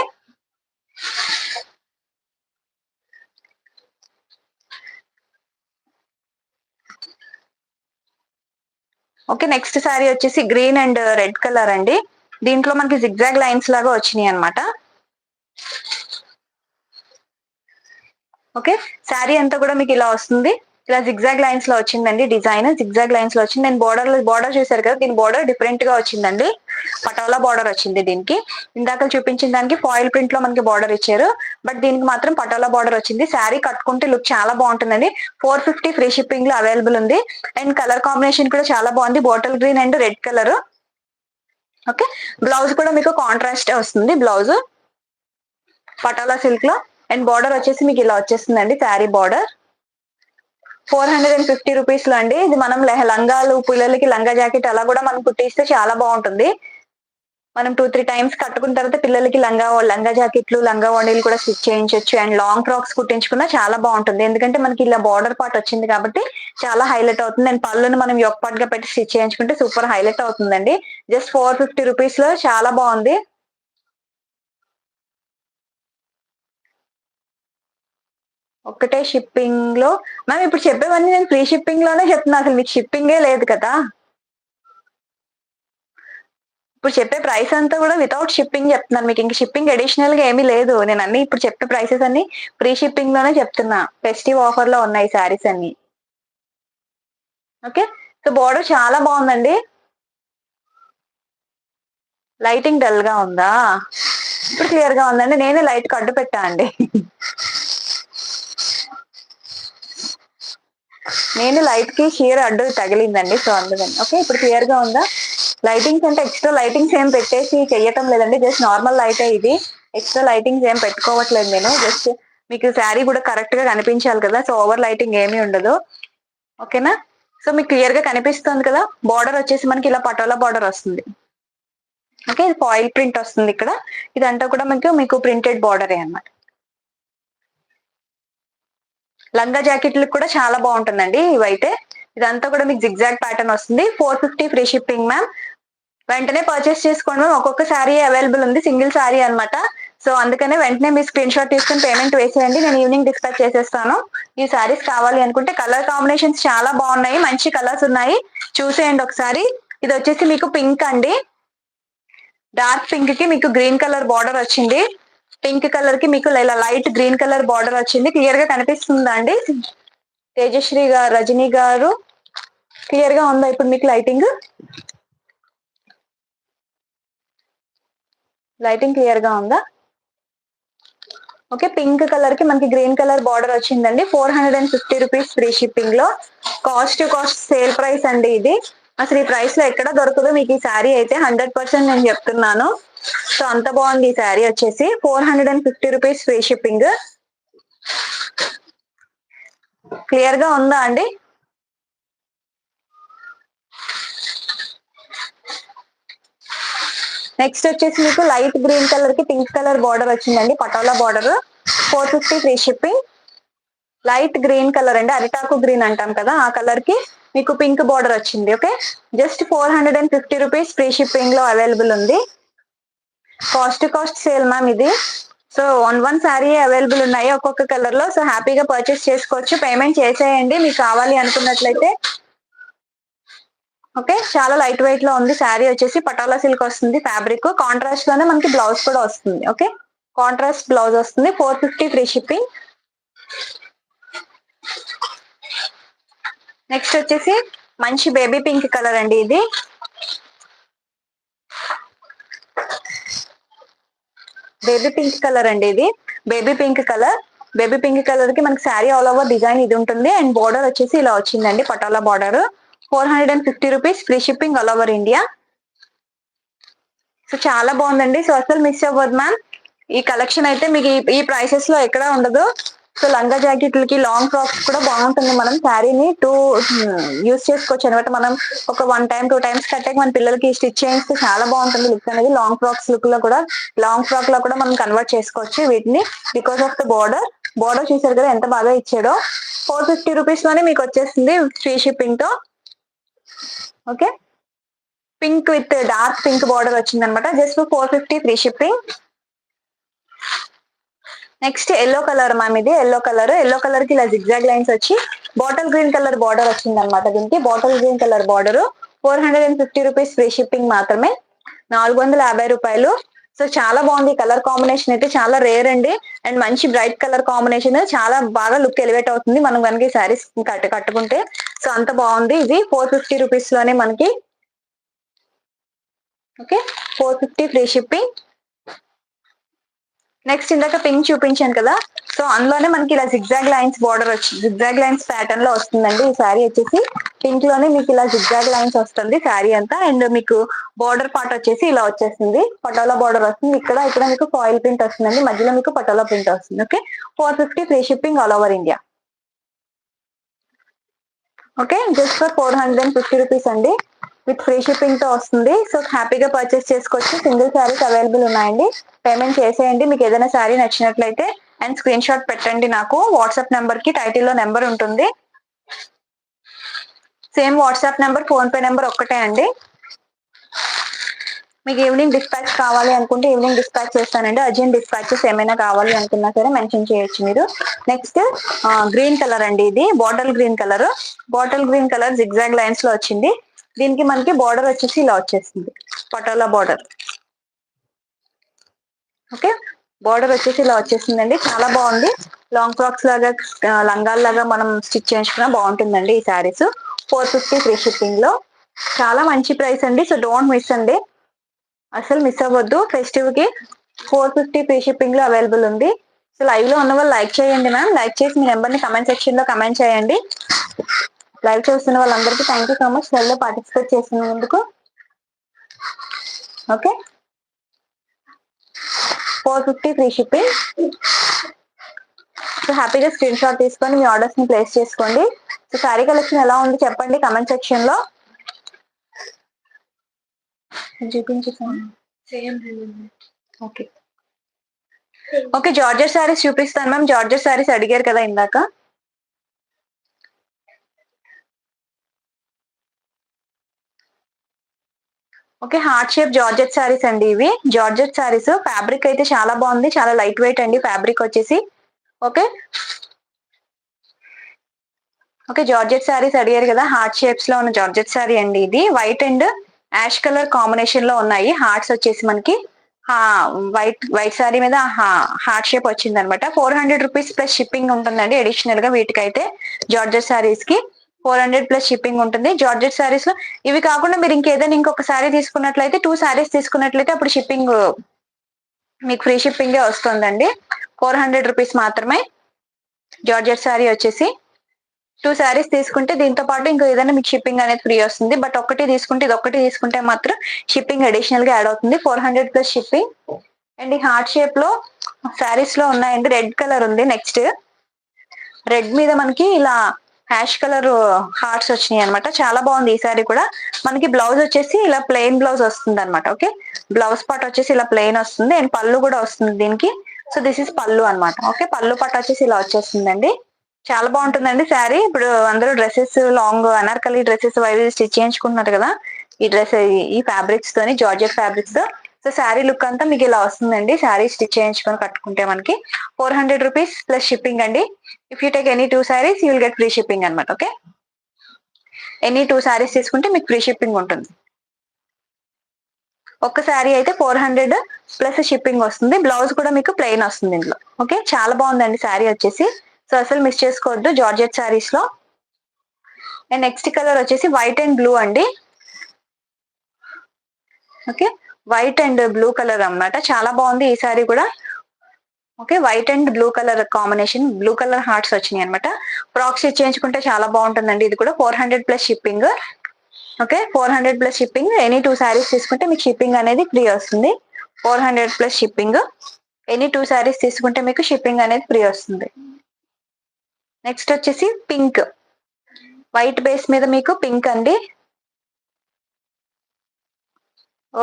ఓకే, నెక్స్ట్ శారీ వచ్చేసి గ్రీన్ అండ్ రెడ్ కలర్ అండి. దీంట్లో మనకి జిగ్జాగ్ లైన్స్ లాగా వచ్చినాయి అనమాట. ఓకే, శారీ అంతా కూడా మీకు ఇలా వస్తుంది. ఇలా జిగ్జాగ్ లైన్స్ లో వచ్చిందండి డిజైన్. జిగ్జాగ్ లైన్స్ లో వచ్చింది. నేను బార్డర్ చూసారు కదా, దీని బార్డర్ డిఫరెంట్ గా వచ్చిందండి. పటోలా బార్డర్ వచ్చింది దీనికి. ఇందాక చూపించిన దానికి ఫాయిల్ ప్రింట్ లో మనకి బార్డర్ ఇచ్చారు, బట్ దీనికి మాత్రం పటోలా బార్డర్ వచ్చింది. శారీ కట్టుకుంటే లుక్ చాలా బాగుంటుందండి. 450 ఫ్రీ షిప్పింగ్ లో అవైలబుల్ ఉంది. అండ్ కలర్ కాంబినేషన్ కూడా చాలా బాగుంది, bottle green and red colour. Okay, blouse కూడా మీకు కాంట్రాస్ట్ వస్తుంది బ్లౌజ్ పటోలా సిల్క్ లో. అండ్ బార్డర్ వచ్చేసి మీకు ఇలా వచ్చేస్తుందండి శారీ బార్డర్. 450 రూపీస్ లో అండి. ఇది మనం లంగాలు, పిల్లలకి లంగా జాకెట్ అలా కూడా మనం కుట్టిస్తే చాలా బాగుంటుంది. మనం 2-3 టైమ్స్ కట్టుకున్న తర్వాత పిల్లలకి లంగా జాకెట్లు, లంగా ఓణీలు కూడా స్టిచ్ చేయించవచ్చు. అండ్ లాంగ్ ఫ్రాక్స్ కుట్టించుకున్నా చాలా బాగుంటుంది, ఎందుకంటే మనకి ఇలా బార్డర్ పార్ట్ వచ్చింది కాబట్టి చాలా హైలైట్ అవుతుంది. అండ్ పళ్ళుని మనం యొక్క పార్ట్ గా పెట్టి స్టిచ్ చేయించుకుంటే సూపర్ హైలైట్ అవుతుందండి. జస్ట్ 450 రూపీస్ లో చాలా బాగుంది. ఒక్కటే షిప్పింగ్ లో మ్యామ్, ఇప్పుడు చెప్పేవన్నీ నేను ఫ్రీ షిప్పింగ్ లోనే చెప్తున్నా, అసలు మీకు షిప్పింగే లేదు కదా. ఇప్పుడు చెప్పే ప్రైస్ అంతా కూడా వితౌట్ షిప్పింగ్ చెప్తున్నాను మీకు. ఇంక షిప్పింగ్ అడిషనల్ గా ఏమీ లేదు. నేను అన్ని ఇప్పుడు చెప్పే ప్రైసెస్ అన్ని ఫ్రీ షిప్పింగ్ లోనే చెప్తున్నా. ఫెస్టివ్ ఆఫర్ లో ఉన్నాయి శారీస్ అన్ని. ఓకే, సో బార్డర్ చాలా బాగుందండి. లైటింగ్ డల్ గా ఉందా? ఇప్పుడు క్లియర్ గా ఉందండి. నేనే లైట్ కి అడ్డు పెట్టా అండి. నేను లైట్ కి షీర్ అడ్డు తగిలిందండి, సో అందుకని. ఓకే, ఇప్పుడు క్లియర్ గా ఉందా? లైటింగ్స్ అంటే ఎక్స్ట్రా లైటింగ్స్ ఏం పెట్టేసి చెయ్యటం లేదండి, జస్ట్ నార్మల్ లైటే ఇది. ఎక్స్ట్రా లైటింగ్స్ ఏం పెట్టుకోవట్లేదు నేను. జస్ట్ మీకు శారీ కూడా కరెక్ట్ గా కనిపించాలి కదా, సో ఓవర్ లైటింగ్ ఏమీ ఉండదు. ఓకేనా, సో మీకు క్లియర్ గా కనిపిస్తుంది కదా. బార్డర్ వచ్చేసి మనకి ఇలా పటోలా బార్డర్ వస్తుంది. ఓకే, ఇది ఫాయిల్ ప్రింట్ వస్తుంది ఇక్కడ. ఇదంతా కూడా మీకు ప్రింటెడ్ బార్డరే అన్నమాట. లంగా జాకెట్లకు కూడా చాలా బాగుంటుందండి ఇవైతే. ఇదంతా కూడా మీకు జిగ్జాగ్ ప్యాటర్న్ వస్తుంది. 450 ఫ్రీ షిప్పింగ్ మ్యామ్. వెంటనే పర్చేస్ చేసుకోండి మ్యామ్. ఒక్కొక్క శారీ అవైలబుల్ ఉంది, సింగిల్ శారీ అన్నమాట. సో అందుకనే వెంటనే మీ స్క్రీన్ షాట్ తీసుకుని పేమెంట్ వేసేయండి, నేను ఈవినింగ్ డిస్పాచ్ చేసేస్తాను. ఈ శారీస్ కావాలి అనుకుంటే కలర్ కాంబినేషన్స్ చాలా బాగున్నాయి, మంచి కలర్స్ ఉన్నాయి, చూసేయండి ఒకసారి. ఇది వచ్చేసి మీకు పింక్ అండి. డార్క్ పింక్ కి మీకు గ్రీన్ కలర్ బార్డర్ వచ్చింది. పింక్ కలర్ కి మీకు ఇలా లైట్ గ్రీన్ కలర్ బార్డర్ వచ్చింది. క్లియర్ గా కనిపిస్తుందా అండి? తేజశ్రీ గారు, రజనీ గారు, క్లియర్ గా ఉందా ఇప్పుడు మీకు లైటింగ్? లైటింగ్ క్లియర్ గా ఉందా? ఓకే, పింక్ కలర్ కి మనకి గ్రీన్ కలర్ బార్డర్ వచ్చిందండి. 450 రూపీస్ ఫ్రీ షిప్పింగ్ లో. Cost to cost sale price అండి ఇది. అసలు ఈ ప్రైస్ లో ఎక్కడ దొరకదు మీకు ఈ శారీ అయితే, 100% నేను చెప్తున్నాను. సో అంత బాగుంది ఈ శారీ వచ్చేసి. 450 రూపీస్ ఫ్రీ షిప్పింగ్. క్లియర్ గా ఉందా అండి? నెక్స్ట్ వచ్చేసి మీకు లైట్ గ్రీన్ కలర్ కి పింక్ కలర్ బార్డర్ వచ్చిందండి, patola border. 450 free shipping. Light green colour అండి, అరిటాకు గ్రీన్ అంటాం కదా ఆ కలర్ కి మీకు పింక్ బార్డర్ వచ్చింది. Okay, just 450 rupees free shipping లో అవైలబుల్ ఉంది. కాస్ట్ సేల్ మ్యామ్ ఇది. సో వన్ శారీ అవైలబుల్ ఉన్నాయి ఒక్కొక్క కలర్ లో. సో హ్యాపీగా పర్చేస్ చేసుకోవచ్చు. పేమెంట్ చేసేయండి మీకు కావాలి అనుకున్నట్లయితే. ఓకే, చాలా లైట్ వెయిట్ లో ఉంది. శారీ వచ్చేసి పటోలా సిల్క్ వస్తుంది ఫ్యాబ్రిక్. కాంట్రాస్ట్ లోనే మనకి బ్లౌజ్ కూడా వస్తుంది. ఓకే, కాంట్రాస్ట్ బ్లౌజ్ వస్తుంది. 450 ఫ్రీ షిప్పింగ్. నెక్స్ట్ వచ్చేసి మంచి బేబీ పింక్ కలర్ అండి ఇది. బేబీ పింక్ కలర్ అండి ఇది. Baby pink colour. Baby pink colour కి మనకి శారీ ఆల్ ఓవర్ డిజైన్ ఇది ఉంటుంది. అండ్ బోర్డర్ వచ్చేసి ఇలా వచ్చిందండి, patola border. 450 rupees free shipping all over India. So చాలా బాగుందండి. సో అసలు మిస్ అవ్వద్దు మ్యామ్. ఈ కలెక్షన్ అయితే మీకు ఈ ప్రైసెస్ లో ఎక్కడా ఉండదు. సో లంగా జాకెట్లకి లాంగ్ ఫ్రాక్స్ కూడా బాగుంటుంది. మనం శారీని యూస్ చేసుకోవచ్చు అనమాట. మనం ఒక 1 టైం 2 టైమ్స్ కట్టాక మన పిల్లలకి స్టిచ్ చేయిస్తే చాలా బాగుంటుంది లుక్ అనేది. లాంగ్ ఫ్రాక్స్ లుక్ లో కూడా, లాంగ్ ఫ్రాక్ లో కూడా మనం కన్వర్ట్ చేసుకోవచ్చు వీటిని, because of the border. Border చూసారు కదా ఎంత బాగా ఇచ్చాడో. 450 రూపీస్ లోనే మీకు వచ్చేస్తుంది ఫ్రీ షిప్పింగ్ తో. Okay, pink with dark pink border వచ్చింది అనమాట. Just 450 free shipping. Next yellow colour ma'am ఇది. ఎల్లో కలర్ కి ఇలా జిగ్జాగ్ లైన్స్ వచ్చి బాటిల్ గ్రీన్ కలర్ బార్డర్ వచ్చింది అనమాట. దీనికి bottle green colour border. 450 rupees free shipping మాత్రమే. 450 రూపాయలు. సో చాలా బాగుంది కలర్ కాంబినేషన్ అయితే, చాలా రేర్ అండి. అండ్ మంచి బ్రైట్ కలర్ కాంబినేషన్, చాలా బాగా లుక్ ఎలివేట్ అవుతుంది మనం కనుక ఈ శారీస్ కట్టుకుంటే. సో అంత బాగుంది ఇది. 450 రూపీస్ లోనే మనకి. Okay, 450 free shipping. నెక్స్ట్ ఇందాక పింక్ చూపించాను కదా, సో అందులోనే మనకి ఇలా జిగ్జాగ్ లైన్స్ బార్డర్ వచ్చి జిగ్జాగ్ లైన్స్ ప్యాటర్న్ లో వస్తుందండి ఈ శారీ వచ్చేసి. పింక్ లోనే మీకు ఇలా జిగ్జాగ్ లైన్స్ వస్తుంది శారీ అంతా. అండ్ మీకు బార్డర్ పార్ట్ వచ్చేసి ఇలా వచ్చేస్తుంది, పటోలా బార్డర్ వస్తుంది. ఇక్కడ మీకు ఫాయిల్ ప్రింట్ వస్తుందండి, మధ్యలో మీకు పటోలా ప్రింట్ వస్తుంది. Okay, 450 free shipping all over India. Okay, just for 450 rupees అండి, విత్ ఫ్రీ షిప్పింగ్ తో వస్తుంది. సో హ్యాపీగా పర్చేస్ చేసుకోవచ్చు. సింగిల్ శారీస్ అవైలబుల్ ఉన్నాయండి. పేమెంట్ చేసేయండి మీకు ఏదైనా శారీ నచ్చినట్లయితే. అండ్ స్క్రీన్ షాట్ పెట్టండి నాకు వాట్సాప్ నెంబర్ కి. టైటిల్లో నెంబర్ ఉంటుంది, same WhatsApp number, PhonePe number ఒక్కటే అండి. మీకు ఈవినింగ్ డిస్పాచ్ కావాలి అనుకుంటే ఈవినింగ్ డిస్పాచ్ చేస్తానండి. అర్జెంట్ డిస్పాచెస్ ఏమైనా కావాలి అనుకున్నా సరే మెన్షన్ చేయొచ్చు మీరు. నెక్స్ట్ గ్రీన్ కలర్ అండి ఇది. Bottle green colour zigzag lines లో వచ్చింది. దీనికి మనకి బార్డర్ వచ్చేసి ఇలా వచ్చేసింది, పటోలా బార్డర్. ఓకే, బార్డర్ వచ్చేసి ఇలా వచ్చేసిందండి. చాలా బాగుంది. లాంగ్ ఫ్రాక్స్ లాగా, లంగాల లాగా మనం స్టిచ్ చేయించుకున్నా బాగుంటుందండి ఈ శారీస్. 450 ఫ్రీ షిప్పింగ్ లో. చాలా మంచి ప్రైస్ అండి. సో డోంట్ మిస్ అండి, అసలు మిస్ అవ్వద్దు. ఫెస్టివ్ కి 450 ఫ్రీ షిప్పింగ్ లో అవైలబుల్ ఉంది. సో లైవ్ లో ఉన్న వాళ్ళు లైక్ చేయండి మ్యామ్. లైక్ చేసి మీ నెంబర్ ని కమెంట్ సెక్షన్ లో కమెంట్ చేయండి. లైవ్ చూస్తున్న వాళ్ళందరికీ thank you so much live లో పార్టిసిపేట్ చేసినందుకు. Okay, 450 free shipping. సో హ్యాపీగా స్క్రీన్ షాట్ తీసుకొని మీ ఆర్డర్స్ ని ప్లేస్ చేసుకోండి. సో శారీ కలెక్షన్ ఎలా ఉంది చెప్పండి కమెంట్ సెక్షన్ లో. ఓకే, ఓకే, జార్జెట్ శారీస్ చూపిస్తాను మ్యామ్. జార్జెట్ శారీస్ అడిగారు కదా ఇందాక. Okay, heart shape georgette saris అండి ఇవి. జార్జెట్ శారీస్ ఫ్యాబ్రిక్ అయితే చాలా బాగుంది, చాలా లైట్ వెయిట్ అండి ఫ్యాబ్రిక్ వచ్చేసి. ఓకే, ఓకే, జార్జెట్ శారీస్ అడిగారు కదా, హార్ట్ షేప్స్ లో ఉన్న జార్జెట్ శారీ అండి ఇది. White and ash colour combination లో ఉన్నాయి. హార్ట్స్ వచ్చేసి మనకి వైట్ శారీ మీద హార్ట్ షేప్ వచ్చింది అనమాట. 400 రూపీస్ ప్లస్ షిప్పింగ్ ఉంటుందండి అడిషనల్ గా వీటికైతే. జార్జెట్ శారీస్ కి 400 ప్లస్ షిప్పింగ్ ఉంటుంది. జార్జెట్ శారీస్ లో ఇవి కాకుండా మీరు ఇంకేదైనా ఇంకొక శారీ తీసుకున్నట్లయితే, 2 శారీస్ తీసుకున్నట్లయితే అప్పుడు షిప్పింగ్ మీకు ఫ్రీ షిప్పింగ్ వస్తుందండి. 400 రూపీస్ మాత్రమే జార్జెట్ శారీ వచ్చేసి. 2 శారీస్ తీసుకుంటే దీంతో పాటు ఇంకో ఏదైనా మీకు షిప్పింగ్ అనేది ఫ్రీ వస్తుంది. బట్ ఒకటి తీసుకుంటే ఇది ఒకటి తీసుకుంటే మాత్రం షిప్పింగ్ అడిషనల్ గా యాడ్ అవుతుంది. 400 ప్లస్ షిప్పింగ్. అండ్ ఈ హార్ట్ షేప్ లో శారీస్ లో ఉన్నాయండి. రెడ్ కలర్ ఉంది. నెక్స్ట్ రెడ్ మీద మనకి ఇలా హ్యాష్ కలర్ హార్ట్స్ వచ్చినాయి అనమాట. చాలా బాగుంది ఈ సారీ కూడా. మనకి బ్లౌజ్ వచ్చేసి ఇలా ప్లెయిన్ బ్లౌజ్ వస్తుంది అనమాట. ఓకే, బ్లౌజ్ పార్ట్ వచ్చేసి ఇలా ప్లెయిన్ వస్తుంది అండ్ పళ్ళు కూడా వస్తుంది దీనికి. సో దిస్ ఇస్ పళ్ళు అన్నమాట. ఓకే, పళ్ళు పార్ట్ వచ్చేసి ఇలా వచ్చేస్తుందండి. చాలా బాగుంటుందండి శారీ. ఇప్పుడు అందరూ డ్రెస్సెస్ లాంగ్ అనార్కలి డ్రెస్సెస్ అవి స్టిచ్ చేయించుకుంటున్నారు కదా ఈ డ్రెస్ ఈ ఫ్యాబ్రిక్స్ తోని, జార్జెట్ ఫ్యాబ్రిక్స్ తో. సో శారీ లుక్ అంతా మీకు ఇలా వస్తుందండి. శారీ స్టిచ్ చేయించుకొని కట్టుకుంటే మనకి 400 రూపీస్ ప్లస్ షిప్పింగ్ అండి. If you take any 2 saris you will get free shipping అనమాట. ఓకే, ఎనీ 2 సారీస్ తీసుకుంటే మీకు ఫ్రీ షిప్పింగ్ ఉంటుంది. ఒక్క శారీ అయితే 400 ప్లస్ షిప్పింగ్ వస్తుంది. బ్లౌజ్ కూడా మీకు ప్లెయిన్ వస్తుంది ఇందులో. ఓకే, చాలా బాగుందండి శారీ వచ్చేసి. సో అసలు మిస్ చేసుకోవద్దు జార్జెట్ శారీస్ లో. అండ్ నెక్స్ట్ కలర్ వచ్చేసి వైట్ అండ్ బ్లూ అండి. Okay, white and blue colour అన్నమాట. చాలా బాగుంది ఈ శారీ కూడా. Okay, white and blue colour combination, blue colour hearts వచ్చినాయి అనమాట. ఫ్రాక్ స్టిచ్ చేయించుకుంటే చాలా బాగుంటుందండి. ఇది కూడా 400 plus shipping. Okay, 400 plus shipping. Any 2 saris తీసుకుంటే మీకు షిప్పింగ్ అనేది ఫ్రీ వస్తుంది. 400 ప్లస్ షిప్పింగ్. ఎనీ 2 సారీస్ తీసుకుంటే మీకు షిప్పింగ్ అనేది ఫ్రీ వస్తుంది. నెక్స్ట్ వచ్చేసి పింక్, వైట్ బేస్ మీద మీకు పింక్ అండి.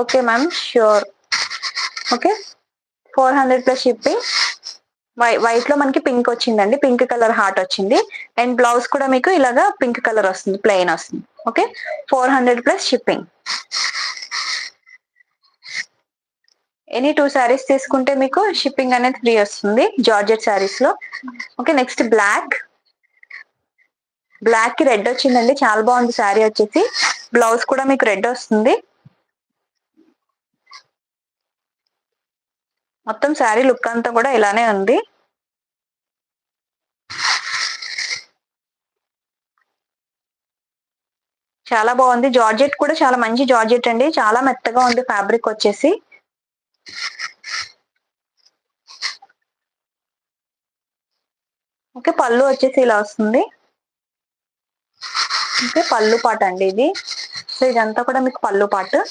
Okay ma'am, sure. Okay, 400 plus shipping. White లో మనకి పింక్ వచ్చిందండి, పింక్ కలర్ హార్ట్ వచ్చింది. అండ్ బ్లౌజ్ కూడా మీకు ఇలాగా పింక్ కలర్ వస్తుంది, ప్లెయిన్ వస్తుంది. Okay, 400 plus shipping. Any 2 saris తీసుకుంటే మీకు షిప్పింగ్ అనేది ఫ్రీ వస్తుంది జార్జెట్ సారీస్ లో. Okay, next black. బ్లాక్ కి రెడ్ వచ్చిందండి, చాలా బాగుంది శారీ వచ్చేసి. బ్లౌజ్ కూడా మీకు రెడ్ వస్తుంది. మొత్తం శారీ లుక్ అంతా కూడా ఇలానే ఉంది. చాలా బాగుంది. జార్జెట్ కూడా చాలా మంచి జార్జెట్ అండి, చాలా మెత్తగా ఉంది ఫ్యాబ్రిక్ వచ్చేసి. ఓకే, పళ్ళు వచ్చేసి ఇలా వస్తుంది. ఓకే, పళ్ళు పాట అండి ఇది. సో ఇదంతా కూడా మీకు పళ్ళు పాట.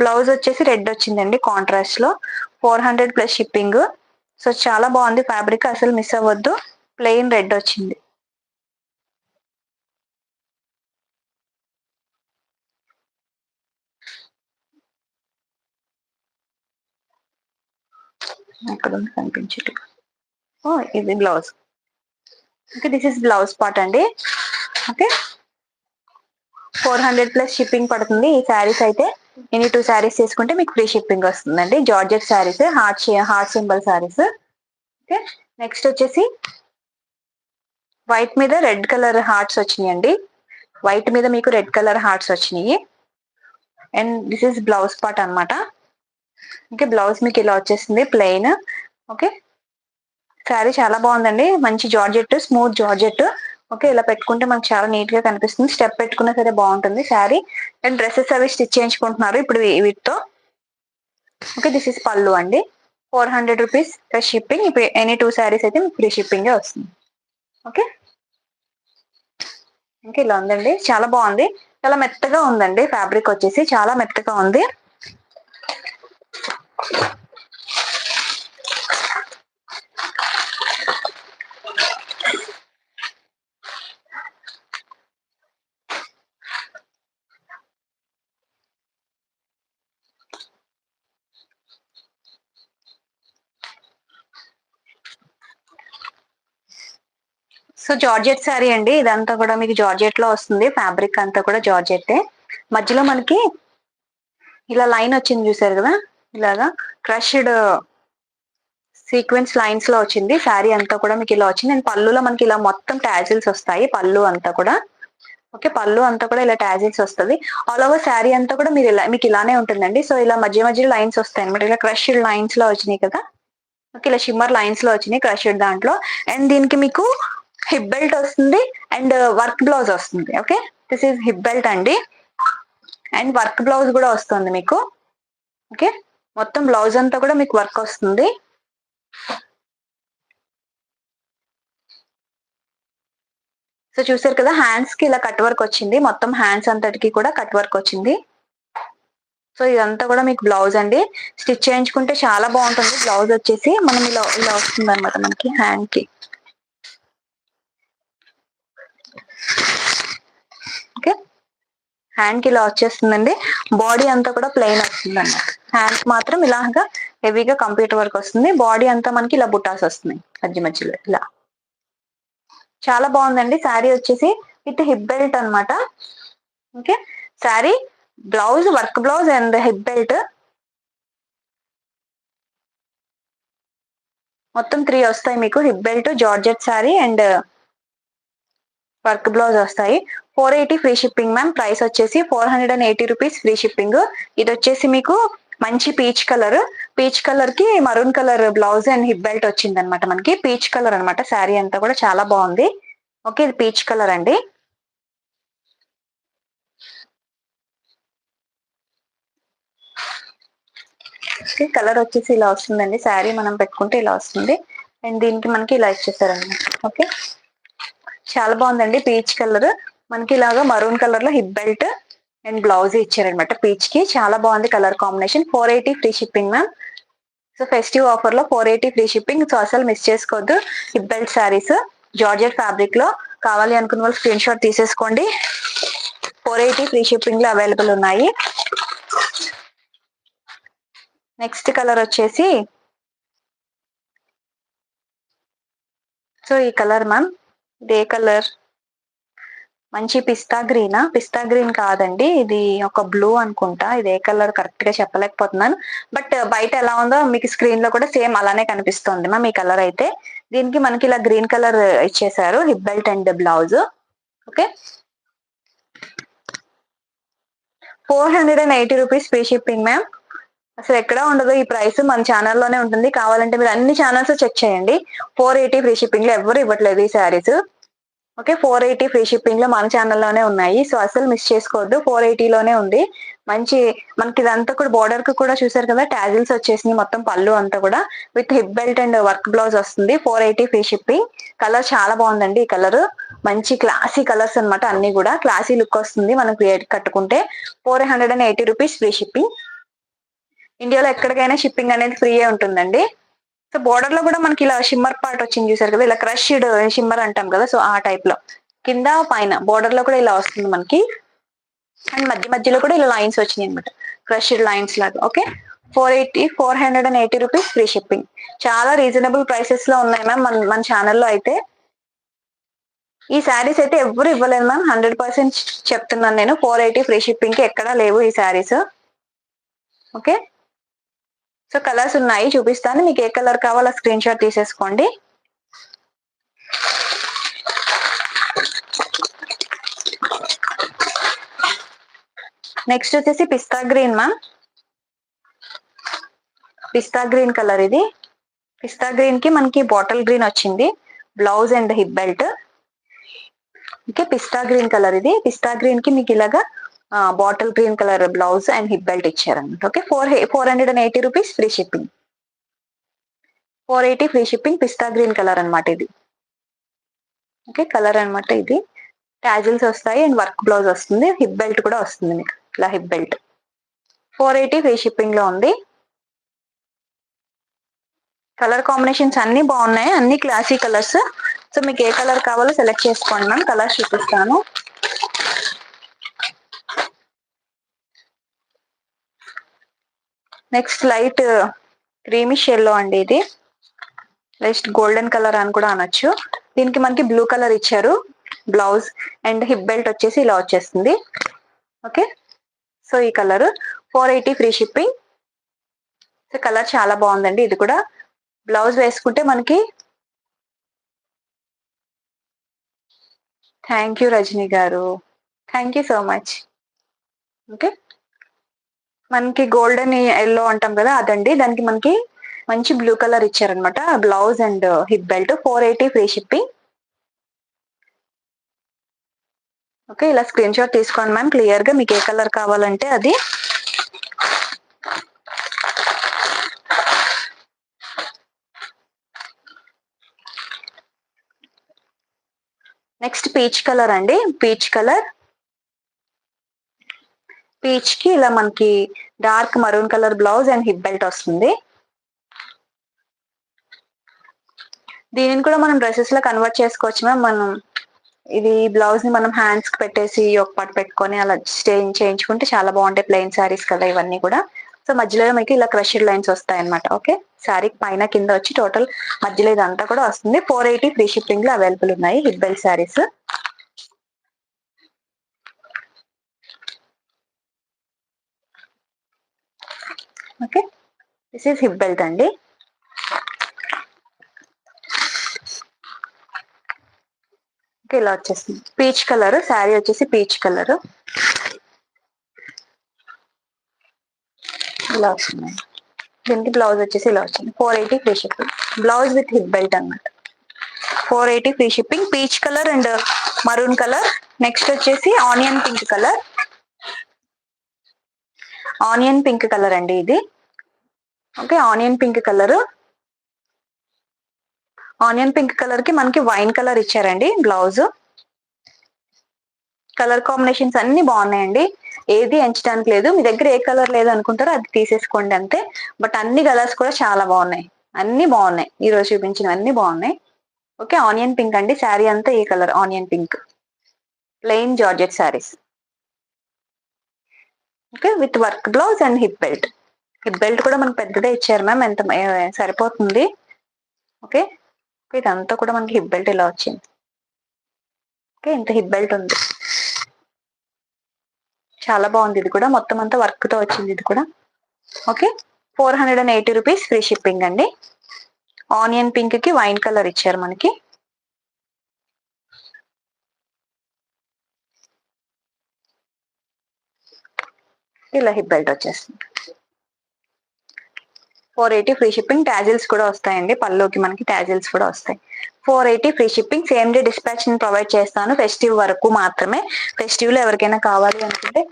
బ్లౌజ్ వచ్చేసి రెడ్ వచ్చిందండి కాంట్రాస్ట్ లో. 400 ప్లస్ షిప్పింగ్. సో చాలా బాగుంది ఫ్యాబ్రిక్, అసలు మిస్ అవ్వద్దు. ప్లెయిన్ రెడ్ వచ్చింది. అక్కడ కనిపించట్టు. ఓ, ఇది blouse. Okay, this is blouse part అండి. ఓకే, 400 ప్లస్ షిప్పింగ్ పడుతుంది ఈ శారీస్ అయితే. ఎనీ 2 శారీస్ తీసుకుంటే మీకు ఫ్రీ షిప్పింగ్ వస్తుందండి. Georgette saris, heart symbol saris. Okay, next వచ్చేసి వైట్ మీద రెడ్ కలర్ హార్ట్స్ వచ్చినాయండి. వైట్ మీద మీకు రెడ్ కలర్ హార్ట్స్ వచ్చినాయి. And this is blouse part అనమాట. ఓకే, బ్లౌజ్ మీకు ఇలా వచ్చేసింది ప్లెయిన్. ఓకే, శారీ చాలా బాగుందండి, మంచి జార్జెట్, స్మూత్ జార్జెట్. ఓకే, ఇలా పెట్టుకుంటే మనకు చాలా నీట్ గా కనిపిస్తుంది. స్టెప్ పెట్టుకున్నా సరే బాగుంటుంది శారీ. అండ్ డ్రెస్సెస్ అవి స్టిచ్ చేయించుకుంటున్నారు ఇప్పుడు వీటితో. ఓకే, దిస్ ఇస్ పళ్ళు అండి. 400 రూపీస్ ప్లస్ షిప్పింగ్. ఇప్పుడు ఎనీ 2 శారీస్ అయితే మీకు ఫ్రీ షిప్పింగ్ వస్తుంది. ఓకే, ఇంకా ఇలా ఉందండి, చాలా బాగుంది. చాలా మెత్తగా ఉందండి ఫ్యాబ్రిక్ వచ్చేసి, చాలా మెత్తగా ఉంది. సో జార్జెట్ శారీ అండి, ఇదంతా కూడా మీకు జార్జెట్ లో వస్తుంది. ఫ్యాబ్రిక్ అంతా కూడా జార్జెట్. మధ్యలో మనకి ఇలా లైన్ వచ్చింది చూసారు కదా, ఇలాగా క్రష్డ్ సీక్వెన్స్ లైన్స్ లో వచ్చింది. శారీ అంతా కూడా మీకు ఇలా వచ్చింది. అండ్ పళ్ళులో మనకి ఇలా మొత్తం టాజిల్స్ వస్తాయి పళ్ళు అంతా కూడా. ఓకే, పళ్ళు అంతా కూడా ఇలా టాజిల్స్ వస్తుంది. ఆల్ ఓవర్ శారీ అంతా కూడా మీరు ఇలా మీకు ఇలానే ఉంటుందండి. సో ఇలా మధ్య మధ్యలో లైన్స్ వస్తాయి అనమాట, ఇలా క్రష్డ్ లైన్స్ లో వచ్చినాయి కదా. ఓకే, ఇలా షిమ్మర్ లైన్స్ లో వచ్చినాయి క్రష్డ్ దాంట్లో. అండ్ దీనికి మీకు హిప్ బెల్ట్ వస్తుంది అండ్ వర్క్ బ్లౌజ్ వస్తుంది. Okay, this is hip belt అండి. అండ్ వర్క్ బ్లౌజ్ కూడా వస్తుంది మీకు. ఓకే, మొత్తం బ్లౌజ్ అంతా కూడా మీకు వర్క్ వస్తుంది. సో చూసారు కదా, హ్యాండ్స్ కి ఇలా కట్ వర్క్ వచ్చింది. మొత్తం హ్యాండ్స్ అంతటికి కూడా కట్ వర్క్ వచ్చింది. సో ఇదంతా కూడా మీకు బ్లౌజ్ అండి. స్టిచ్ చేయించుకుంటే చాలా బాగుంటుంది. బ్లౌజ్ వచ్చేసి మనం ఇలా ఇలా వస్తుంది అనమాట మనకి హ్యాండ్ కి. ఓకే, హ్యాండ్ కి ఇలా వచ్చేస్తుందండి. బాడీ అంతా కూడా ప్లెయిన్ వస్తుంది అన్నమాట. హ్యాండ్ మాత్రం ఇలాగా హెవీగా కంప్యూటర్ వర్క్ వస్తుంది. బాడీ అంతా మనకి ఇలా బుటాస్ వస్తున్నాయి మధ్య మధ్యలో ఇలా. చాలా బాగుందండి. శారీ వచ్చేసి విత్ హిప్ బెల్ట్ అనమాట. Okay, sari blouse work blouse and hip belt మొత్తం 3 వస్తాయి మీకు. Hip belt, georgette sari and work blouse వస్తాయి. 480 ఫ్రీ షిప్పింగ్ మ్యామ్. ప్రైస్ వచ్చేసి 480 రూపీస్ ఫ్రీ షిప్పింగ్. ఇది వచ్చేసి మీకు మంచి పీచ్ కలర్. పీచ్ కలర్ కి maroon colour blouse and hip belt వచ్చింది అనమాట. మనకి పీచ్ కలర్ అనమాట. శారీ అంతా కూడా చాలా బాగుంది. ఓకే, ఇది పీచ్ కలర్ అండి. ఓకే, కలర్ వచ్చేసి ఇలా వస్తుందండి. శారీ మనం పెట్టుకుంటే ఇలా వస్తుంది అండ్ దీనికి మనకి ఇలా ఇచ్చేసారన్నమాట. ఓకే, చాలా బాగుందండి. పీచ్ కలర్ మనకి ఇలాగా మరూన్ కలర్ లో హిప్ బెల్ట్ అండ్ బ్లౌజ్ ఇచ్చారనమాట. పీచ్ కి చాలా బాగుంది colour combination. 480 free shipping ma'am. So festive offer లో 480 ఫ్రీ షిప్పింగ్. సో అసలు మిస్ చేసుకోవద్దు. Hip belt saris georgette fabric లో కావాలి అనుకున్న వాళ్ళు స్క్రీన్ షాట్ తీసేసుకోండి. 480 ఫ్రీ షిప్పింగ్ లో అవైలబుల్ ఉన్నాయి. నెక్స్ట్ కలర్ వచ్చేసి సో ఈ కలర్ మ్యామ్. ఇదే కలర్ మంచి పిస్తా గ్రీనా? పిస్తా గ్రీన్ కాదండి, ఇది ఒక బ్లూ అనుకుంటా. ఇది ఏ కలర్ కరెక్ట్ గా చెప్పలేకపోతున్నాను. బట్ బయట ఎలా ఉందో మీకు స్క్రీన్ లో కూడా సేమ్ అలానే కనిపిస్తుంది మ్యామ్ ఈ కలర్ అయితే. దీనికి మనకి ఇలా గ్రీన్ కలర్ ఇచ్చేసారు hip belt and blouse. Okay, 480 rupees free shipping ma'am. అసలు ఎక్కడా ఉండదు ఈ ప్రైస్, మన ఛానల్లోనే ఉంటుంది. కావాలంటే మీరు అన్ని ఛానల్స్ చెక్ చేయండి. 480 ఫ్రీ షిప్పింగ్ లో ఎవరు ఇవ్వట్లేదు ఈ శారీస్. ఓకే, 480 ఫ్రీ షిప్పింగ్ లో మన ఛానల్లోనే ఉన్నాయి. సో అసలు మిస్ చేసుకోవద్దు. 480 లోనే ఉంది. మంచి మనకి ఇదంతా కూడా బోర్డర్ కు కూడా చూసారు కదా, టాజిల్స్ వచ్చేసినాయి మొత్తం. పళ్ళు అంతా కూడా with hip belt and work blouse వస్తుంది. 480 ఫ్రీ షిప్పింగ్. కలర్ చాలా బాగుందండి ఈ కలర్. మంచి క్లాసీ కలర్స్ అనమాట. అన్ని కూడా క్లాసీ లుక్ వస్తుంది మనం కట్టుకుంటే. 480 రూపీస్ ఫ్రీ షిప్పింగ్. ఇండియాలో ఎక్కడికైనా షిప్పింగ్ అనేది ఫ్రీయే ఉంటుందండి. సో బోర్డర్ లో కూడా మనకి ఇలా షిమ్మర్ పార్ట్ వచ్చింది చూసారు కదా, ఇలా క్రష్డ్ షిమ్మర్ అంటాం కదా, సో ఆ టైప్ లో కింద పైన బోర్డర్ లో కూడా ఇలా వస్తుంది మనకి. అండ్ మధ్య మధ్యలో కూడా ఇలా లైన్స్ వచ్చినాయి అనమాట, క్రష్డ్ లైన్స్ లాగా. Okay, 480 rupees free shipping. చాలా రీజనబుల్ ప్రైసెస్ లో ఉన్నాయి మ్యామ్ మన ఛానల్లో అయితే. ఈ శారీస్ అయితే ఎవరు ఇవ్వలేదు మ్యామ్, 100% చెప్తున్నాను నేను. 480 ఫ్రీ షిప్పింగ్ కి ఎక్కడా లేవు ఈ శారీస్. ఓకే, సో కలర్స్ ఉన్నాయి చూపిస్తాను. మీకు ఏ కలర్ కావాలో స్క్రీన్ షాట్ తీసేసుకోండి. నెక్స్ట్ వచ్చేసి pista green ma'am. Pista green colour ఇది. పిస్తా గ్రీన్ కి మనకి బాటిల్ గ్రీన్ వచ్చింది blouse and hip belt. Okay, pista green colour ఇది. పిస్తా గ్రీన్ కి మీకు ఇలాగా bottle green colour blouse and hip belt ఇచ్చారన్నమాట. Okay, 480 rupees free shipping. 480 free shipping. Pista green colour అనమాట ఇది. ఓకే, కలర్ అనమాట ఇది. టాజిల్స్ వస్తాయి అండ్ వర్క్ బ్లౌజ్ వస్తుంది. హిప్ బెల్ట్ కూడా వస్తుంది మీకు ఇలా హిప్ బెల్ట్. 480 ఫ్రీ షిప్పింగ్ లో ఉంది. కలర్ కాంబినేషన్స్ అన్ని బాగున్నాయి, అన్ని క్లాసీ కలర్స్. సో మీకు ఏ కలర్ కావాలో సెలెక్ట్ చేసుకోండి మ్యామ్. కలర్ చూపిస్తాను. నెక్స్ట్ లైట్ క్రీమిష్ ఎల్లో అండి ఇది. నెక్స్ట్ గోల్డెన్ కలర్ అని కూడా అనొచ్చు. దీనికి మనకి బ్లూ కలర్ ఇచ్చారు బ్లౌజ్ అండ్ హిప్ బెల్ట్ వచ్చేసి ఇలా వచ్చేస్తుంది. ఓకే, సో ఈ colour 480 free shipping. So colour చాలా బాగుందండి ఇది కూడా. బ్లౌజ్ వేసుకుంటే మనకి. థ్యాంక్ యూ రజనీ గారు, thank you so much. Okay, మనకి గోల్డెన్ ఎల్లో అంటాం కదా అదండి. దానికి మనకి మంచి బ్లూ కలర్ ఇచ్చారనమాట blouse and hip belt. 480 free shipping. Okay, ఇలా స్క్రీన్ షాట్ తీసుకోండి మ్యామ్ క్లియర్ గా. మీకు ఏ కలర్ కావాలంటే అది. నెక్స్ట్ పీచ్ కలర్ అండి. Peach colour. పీచ్ కి ఇలా మనకి dark maroon colour blouse and hip belt వస్తుంది. దీనిని కూడా మనం డ్రెస్సెస్ లో కన్వర్ట్ చేసుకోవచ్చు మ్యామ్. మనం ఇది బ్లౌజ్ ని మనం హ్యాండ్స్ కి పెట్టేసి ఒక పాటు పెట్టుకొని అలా స్టేయింగ్ చేయించుకుంటే చాలా బాగుంటాయి. ప్లెయిన్ శారీస్ కదా ఇవన్నీ కూడా. సో మధ్యలో మీకు ఇలా క్రషెడ్ లైన్స్ వస్తాయి అనమాట. ఓకే, శారీ పైన కింద వచ్చి టోటల్ మధ్యలో ఇదంతా కూడా వస్తుంది. 480 ఫ్రీ షిప్పింగ్ లో అవైలబుల్ ఉన్నాయి hip belt saris. Okay, this is hip belt అండి. ఇలా వచ్చేస్తుంది పీచ్ కలర్ శారీ వచ్చేసి పీచ్ కలర్ ఇలా వస్తుంది. దీనికి బ్లౌజ్ వచ్చేసి ఇలా వచ్చింది. 480 free shipping, blouse with hip belt అనమాట. 480 free shipping. Peach colour and maroon colour. Next వచ్చేసి onion pink colour. Onion pink colour అండి ఇది. Okay, onion pink colour. Onion pink colour కి మనకి వైన్ కలర్ ఇచ్చారండి బ్లౌజ్. కలర్ కాంబినేషన్స్ అన్ని బాగున్నాయండి, ఏది ఎంచడానికి లేదు. మీ దగ్గర ఏ కలర్ లేదు అనుకుంటారో అది తీసేసుకోండి అంతే. బట్ అన్ని కలర్స్ కూడా చాలా బాగున్నాయి, అన్ని బాగున్నాయి. ఈ రోజు చూపించిన అన్ని బాగున్నాయి. ఓకే, ఆనియన్ పింక్ అండి. శారీ అంతా ఈ colour onion pink, plain georgette saris. Okay, with work blouse and hip belt. Hip belt కూడా మనకు పెద్దదే ఇచ్చారు మ్యామ్, ఎంత సరిపోతుంది. ఓకే, ఇదంతా కూడా మనకి హిప్ బెల్ట్ ఇలా వచ్చింది. ఓకే, ఇంత హిప్ బెల్ట్ ఉంది, చాలా బాగుంది. ఇది కూడా మొత్తం అంతా వర్క్ తో వచ్చింది ఇది కూడా. ఓకే, 480 రూపీస్ ఫ్రీ షిప్పింగ్ అండి. ఆనియన్ పింక్ కి వైన్ కలర్ ఇచ్చారు మనకి. ఇలా హిప్ బెల్ట్ వచ్చేస్తుంది. 480 ఫ్రీ షిప్పింగ్. టాజిల్స్ కూడా వస్తాయండి, పళ్ళుకి మనకి టాజిల్స్ కూడా వస్తాయి. 480 free shipping. Same day dispatch ని ప్రొవైడ్ చేస్తాను, ఫెస్టివ్ వరకు మాత్రమే. ఫెస్టివ్ లో ఎవరికైనా కావాలి అనుకుంటే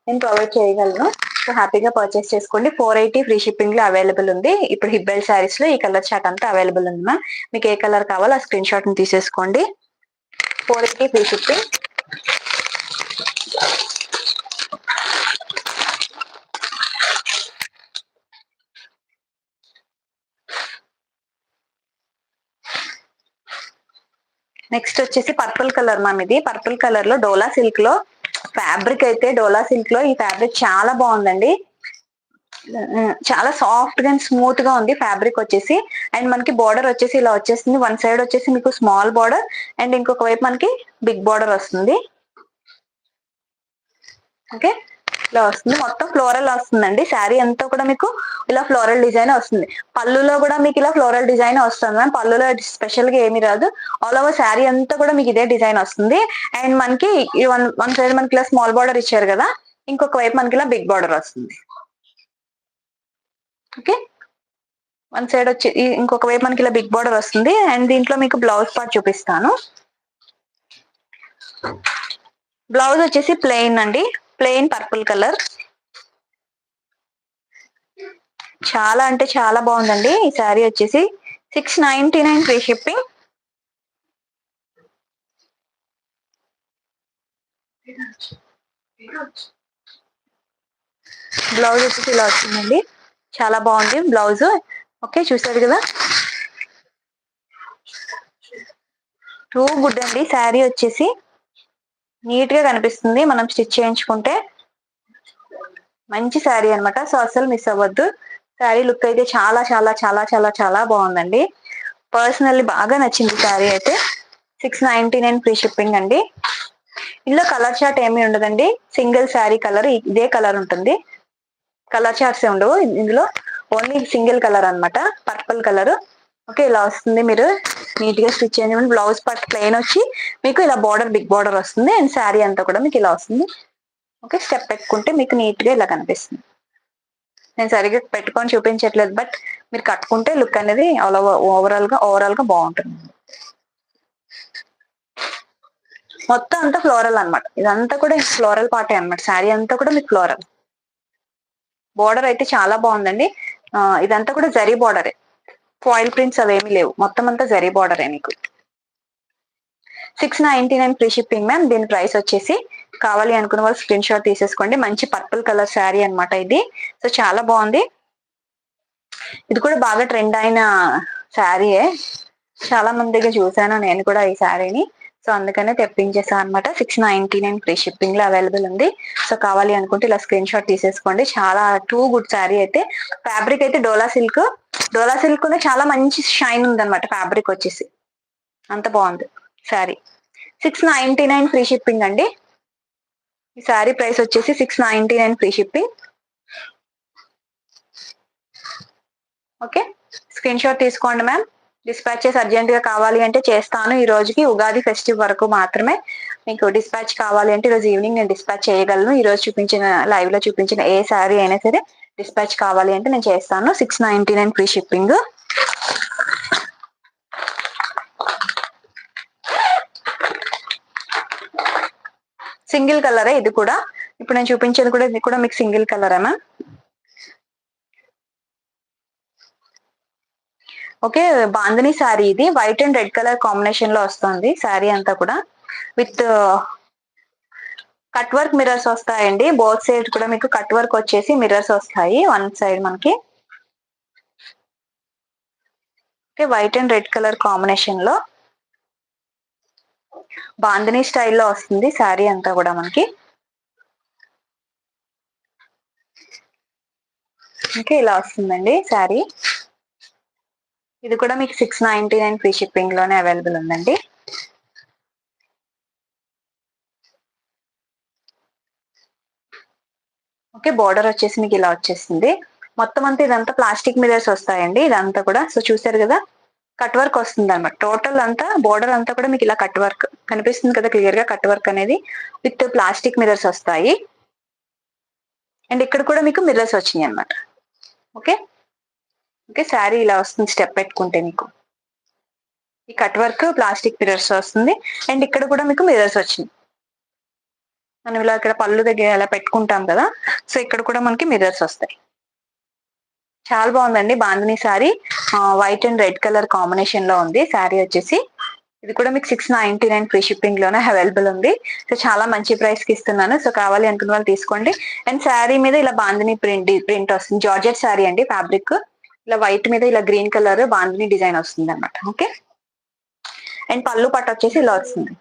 నేను ప్రొవైడ్ చేయగలను. సో హ్యాపీగా పర్చేస్ చేసుకోండి. 480 ఫ్రీ షిప్పింగ్ లో అవైలబుల్ ఉంది. ఇప్పుడు హిప్ బెల్ట్ శారీస్ లో ఈ కలర్ చార్ట్ అంతా అవైలబుల్ ఉంది మ్యామ్. మీకు ఏ కలర్ కావాలో ఆ స్క్రీన్ షాట్ ని తీసేసుకోండి. 480 ఫ్రీ షిప్పింగ్. నెక్స్ట్ వచ్చేసి పర్పుల్ కలర్ మ్యామ్. ఇది పర్పుల్ కలర్ లో డోలా సిల్క్ లో ఫ్యాబ్రిక్ అయితే, డోలా సిల్క్ లో ఈ ఫ్యాబ్రిక్ చాలా బాగుందండి. చాలా సాఫ్ట్ గా అండ్ స్మూత్ గా ఉంది ఫ్యాబ్రిక్ వచ్చేసి. అండ్ మనకి బార్డర్ వచ్చేసి ఇలా వచ్చేస్తుంది. వన్ సైడ్ వచ్చేసి మీకు స్మాల్ బార్డర్ అండ్ ఇంకొక వైపు మనకి బిగ్ బార్డర్ వస్తుంది. ఓకే, ఇలా వస్తుంది. మొత్తం ఫ్లోరల్ వస్తుందండి. శారీ అంతా కూడా మీకు ఇలా ఫ్లోరల్ డిజైన్ వస్తుంది. పళ్ళులో కూడా మీకు ఇలా ఫ్లోరల్ డిజైన్ వస్తుంది మ్యామ్. పళ్ళులో స్పెషల్ గా ఏమీ రాదు, ఆల్ ఓవర్ శారీ అంతా కూడా మీకు ఇదే డిజైన్ వస్తుంది. అండ్ మనకి వన్ సైడ్ మనకి ఇలా స్మాల్ బార్డర్ ఇచ్చారు కదా, ఇంకొక వైపు మనకి ఇలా బిగ్ బార్డర్ వస్తుంది. ఓకే, వన్ సైడ్ వచ్చి ఇంకొక వైపు మనకి ఇలా బిగ్ బార్డర్ వస్తుంది. అండ్ దీంట్లో మీకు బ్లౌజ్ పార్ట్ చూపిస్తాను. బ్లౌజ్ వచ్చేసి ప్లెయిన్ అండి, ప్లెయిన్ పర్పుల్ కలర్. చాలా అంటే చాలా బాగుందండి ఈ శారీ వచ్చేసి. 699 ఫ్రీ షిప్పింగ్. బ్లౌజ్ వచ్చేసి ఇలా వచ్చిందండి, చాలా బాగుంది బ్లౌజ్. ఓకే, చూసారు కదా, టూ గుడ్ అండి. శారీ వచ్చేసి నీట్ గా కనిపిస్తుంది మనం స్టిచ్ చేయించుకుంటే. మంచి శారీ అనమాట, సో అసలు మిస్ అవ్వద్దు. శారీ లుక్ అయితే చాలా చాలా చాలా చాలా చాలా బాగుందండి. పర్సనల్లీ బాగా నచ్చింది శారీ అయితే. 699 ఫ్రీ షిప్పింగ్ అండి. ఇందులో కలర్ చార్ట్ ఏమీ ఉండదండి, సింగిల్ శారీ కలర్ ఇదే కలర్ ఉంటుంది. కలర్ చార్ట్స్ ఉండవు ఇందులో, ఓన్లీ సింగిల్ కలర్ అనమాట, పర్పుల్ కలర్. ఓకే, ఇలా వస్తుంది. మీరు నీట్ గా స్టిచ్ చేయండి. బ్లౌజ్ పార్ట్ ప్లెయిన్ వచ్చి మీకు ఇలా బార్డర్ బిగ్ బార్డర్ వస్తుంది. అండ్ శారీ అంతా కూడా మీకు ఇలా వస్తుంది. ఓకే, స్టెప్ పెట్టుకుంటే మీకు నీట్ గా ఇలా కనిపిస్తుంది. నేను సరిగ్గా పెట్టుకొని చూపించట్లేదు, బట్ మీరు కట్టుకుంటే లుక్ అనేది ఓవరాల్ గా బాగుంటుంది. మొత్తం అంతా ఫ్లోరల్ అనమాట, ఇదంతా కూడా ఫ్లోరల్ పార్టే అనమాట. శారీ అంతా కూడా మీకు ఫ్లోరల్. బార్డర్ అయితే చాలా బాగుందండి. ఇదంతా కూడా జరీ బార్డరే, ఫాయిల్ ప్రింట్స్ అవేమీ లేవు, మొత్తం అంతా జరీ బార్డరే మీకు. 699 ఫ్రీ షిప్పింగ్ మ్యామ్. దీని ప్రైస్ వచ్చేసి, కావాలి అనుకున్న వాళ్ళు స్క్రీన్ షాట్ తీసేసుకోండి. మంచి పర్పుల్ కలర్ శారీ అనమాట ఇది. సో చాలా బాగుంది. ఇది కూడా బాగా ట్రెండ్ అయిన శారీయే, చాలా మంది దగ్గర చూసాను నేను కూడా ఈ శారీని. సో అందుకనే తెప్పించేసా అనమాట. 699 ఫ్రీ షిప్పింగ్ లో అవైలబుల్ ఉంది. సో కావాలి అనుకుంటే ఇలా స్క్రీన్ షాట్ తీసేసుకోండి. చాలా టూ గుడ్ శారీ అయితే. ఫ్యాబ్రిక్ అయితే డోలా సిల్క్ చాలా మంచి షైన్ ఉంది అనమాట. ఫ్యాబ్రిక్ వచ్చేసి అంత బాగుంది శారీ. 699 ఫ్రీ షిప్పింగ్ అండి. ఈ శారీ ప్రైస్ వచ్చేసి 699 free shipping. Okay, screen shot తీసుకోండి మ్యామ్. డిస్పాచెస్ అర్జెంట్ గా కావాలి అంటే చేస్తాను. ఈ రోజుకి ఉగాది ఫెస్టివ్ వరకు మాత్రమే మీకు డిస్పాచ్ కావాలి అంటే ఈరోజు ఈవినింగ్ నేను డిస్పాచ్ చేయగలను. ఈ రోజు చూపించిన లైవ్ లో చూపించిన ఏ శారీ అయినా సరే డిస్పాచ్ కావాలి అంటే నేను చేస్తాను. 699 ఫ్రీ షిప్పింగ్. సింగిల్ కలరే ఇది కూడా. ఇప్పుడు నేను చూపించేది కూడా ఇది కూడా మీకు సింగిల్ కలరే మ్యామ్. ఓకే, బాందని శారీ ఇది. White and red colour combination లో వస్తుంది శారీ అంతా కూడా. విత్ కట్ వర్క్ మిర్రర్స్ వస్తాయండి. బోత్ సైడ్ కూడా మీకు కట్ వర్క్ వచ్చేసి మిర్రర్స్ వస్తాయి. వన్ సైడ్ మనకి okay white and red colour combination లో బాందని స్టైల్లో వస్తుంది శారీ అంతా కూడా మనకి. ఓకే, ఇలా వస్తుందండి శారీ. ఇది కూడా మీకు 699 ఫ్రీ షిప్పింగ్ లోనే అవైలబుల్ ఉందండి. ఓకే, బోర్డర్ వచ్చేసి మీకు ఇలా వచ్చేసింది. మొత్తం అంతా ఇదంతా ప్లాస్టిక్ మిర్రర్స్ వస్తాయండి ఇదంతా కూడా. సో చూసారు కదా, కట్ వర్క్ వస్తుంది అనమాట. టోటల్ అంతా బోర్డర్ అంతా కూడా మీకు ఇలా కట్ వర్క్ కనిపిస్తుంది కదా క్లియర్ గా. కట్ వర్క్ అనేది విత్ ప్లాస్టిక్ మిర్రర్స్ వస్తాయి. అండ్ ఇక్కడ కూడా మీకు మిర్రర్స్ వచ్చినాయి అనమాట. ఓకే ఓకే, శారీ ఇలా వస్తుంది స్టెప్ పెట్టుకుంటే మీకు. ఈ కట్ వర్క్ ప్లాస్టిక్ మిర్రర్స్ వస్తుంది. అండ్ ఇక్కడ కూడా మీకు మిర్రర్స్ వచ్చినాయి. మనం ఇలా ఇక్కడ పళ్ళు దగ్గర ఇలా పెట్టుకుంటాం కదా, సో ఇక్కడ కూడా మనకి మిర్రర్స్ వస్తాయి. చాలా బాగుందండి bandhani sari. White and red colour combination లో ఉంది శారీ వచ్చేసి. ఇది కూడా మీకు 699 ఫ్రీ షిప్పింగ్ లోనే అవైలబుల్ ఉంది. సో చాలా మంచి ప్రైస్ కి ఇస్తున్నాను. సో కావాలి అనుకున్న వాళ్ళు తీసుకోండి. అండ్ శారీ మీద ఇలా బాందిని ప్రింట్ వస్తుంది. జార్జెట్ శారీ అండి. ఫ్యాబ్రిక్ ఇలా వైట్ మీద ఇలా గ్రీన్ కలర్ బాందిని డిజైన్ వస్తుంది అనమాట. ఓకే, అండ్ పళ్ళు పాట్ వచ్చేసి ఇలా వస్తుంది.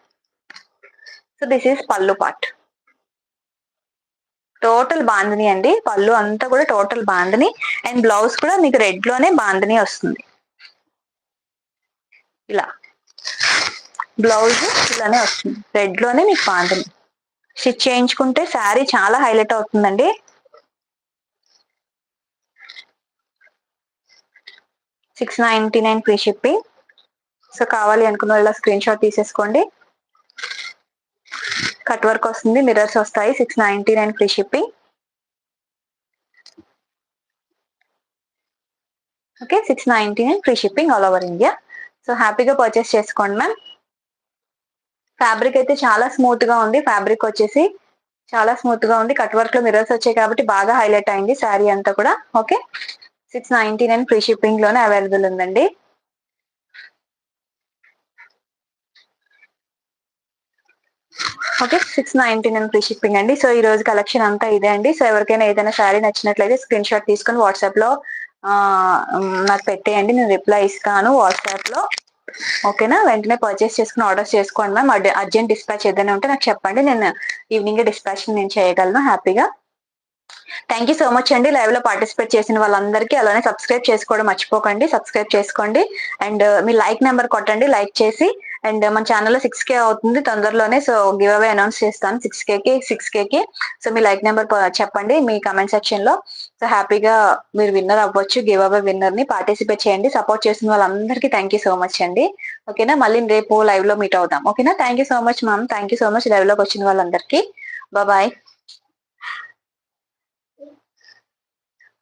సో దిస్ ఈస్ పళ్ళు పాట్. టోటల్ బాందిని అండి. పళ్ళు అంతా కూడా టోటల్ బాందిని. అండ్ బ్లౌజ్ కూడా మీకు రెడ్ లోనే బాందిని వస్తుంది. ఇలా బ్లౌజ్ ఇలానే వస్తుంది. రెడ్ లోనే మీకు బాందిని. స్టిచ్ చేయించుకుంటే శారీ చాలా హైలైట్ అవుతుందండి. $699 ఫ్రీ షిప్పింగ్. సో కావాలి అనుకున్న వాళ్ళ స్క్రీన్ షాట్ తీసేసుకోండి. కట్ వర్క్ వస్తుంది, మిర్రర్స్ వస్తాయి. 699 free shipping. Okay, 699 free shipping all over India. So హ్యాపీగా పర్చేస్ చేసుకోండి మ్యామ్. ఫ్యాబ్రిక్ అయితే చాలా స్మూత్ గా ఉంది. ఫ్యాబ్రిక్ వచ్చేసి చాలా స్మూత్ గా ఉంది. కట్ వర్క్ లో మిర్రర్స్ వచ్చాయి కాబట్టి బాగా హైలైట్ అయింది శారీ అంతా కూడా. ఓకే, 699 ఫ్రీ షిప్పింగ్ లోనే అవైలబుల్ ఉందండి. ఓకే, 699 ఫ్రీ షిప్పింగ్ అండి. సో ఈ రోజు కలెక్షన్ అంతా ఇదే అండి. సో ఎవరికైనా ఏదైనా శారీ నచ్చినట్లయితే స్క్రీన్ షాట్ తీసుకొని వాట్సాప్ లో నాకు పెట్టేయండి. నేను రిప్లై ఇస్తాను వాట్సాప్ లో. ఓకేనా, వెంటనే పర్చేస్ చేసుకుని ఆర్డర్స్ చేసుకోండి మ్యామ్. అర్జెంట్ డిస్పాచ్ ఏదైనా ఉంటే నాకు చెప్పండి. నేను ఈవినింగ్ డిస్పాచ్ నేను చేయగలను హ్యాపీగా. థ్యాంక్ యూ సో మచ్ అండి లైవ్ లో పార్టిసిపేట్ చేసిన వాళ్ళందరికీ. అలానే సబ్స్క్రైబ్ చేసుకోవడం మర్చిపోకండి. సబ్స్క్రైబ్ చేసుకోండి అండ్ మీ లైక్ నెంబర్ కొట్టండి లైక్ చేసి. అండ్ మన ఛానల్లో 6K అవుతుంది తొందరలోనే. సో గివ్ అవే అనౌన్స్ చేస్తాను 6K. సో మీ లైక్ నెంబర్ చెప్పండి మీ కమెంట్ సెక్షన్ లో. సో హ్యాపీగా మీరు విన్నర్ అవ్వచ్చు. గివ్ అవే విన్నర్ ని పార్టిసిపేట్ చేయండి. సపోర్ట్ చేసిన వాళ్ళందరికీ థ్యాంక్ యూ సో మచ్ అండి. ఓకేనా, మళ్ళీ రేపు లైవ్ లో మీట్ అవుదాం. ఓకేనా, thank you so much ma'am. Thank you so much live లోకి వచ్చిన వాళ్ళందరికీ. బాయ్.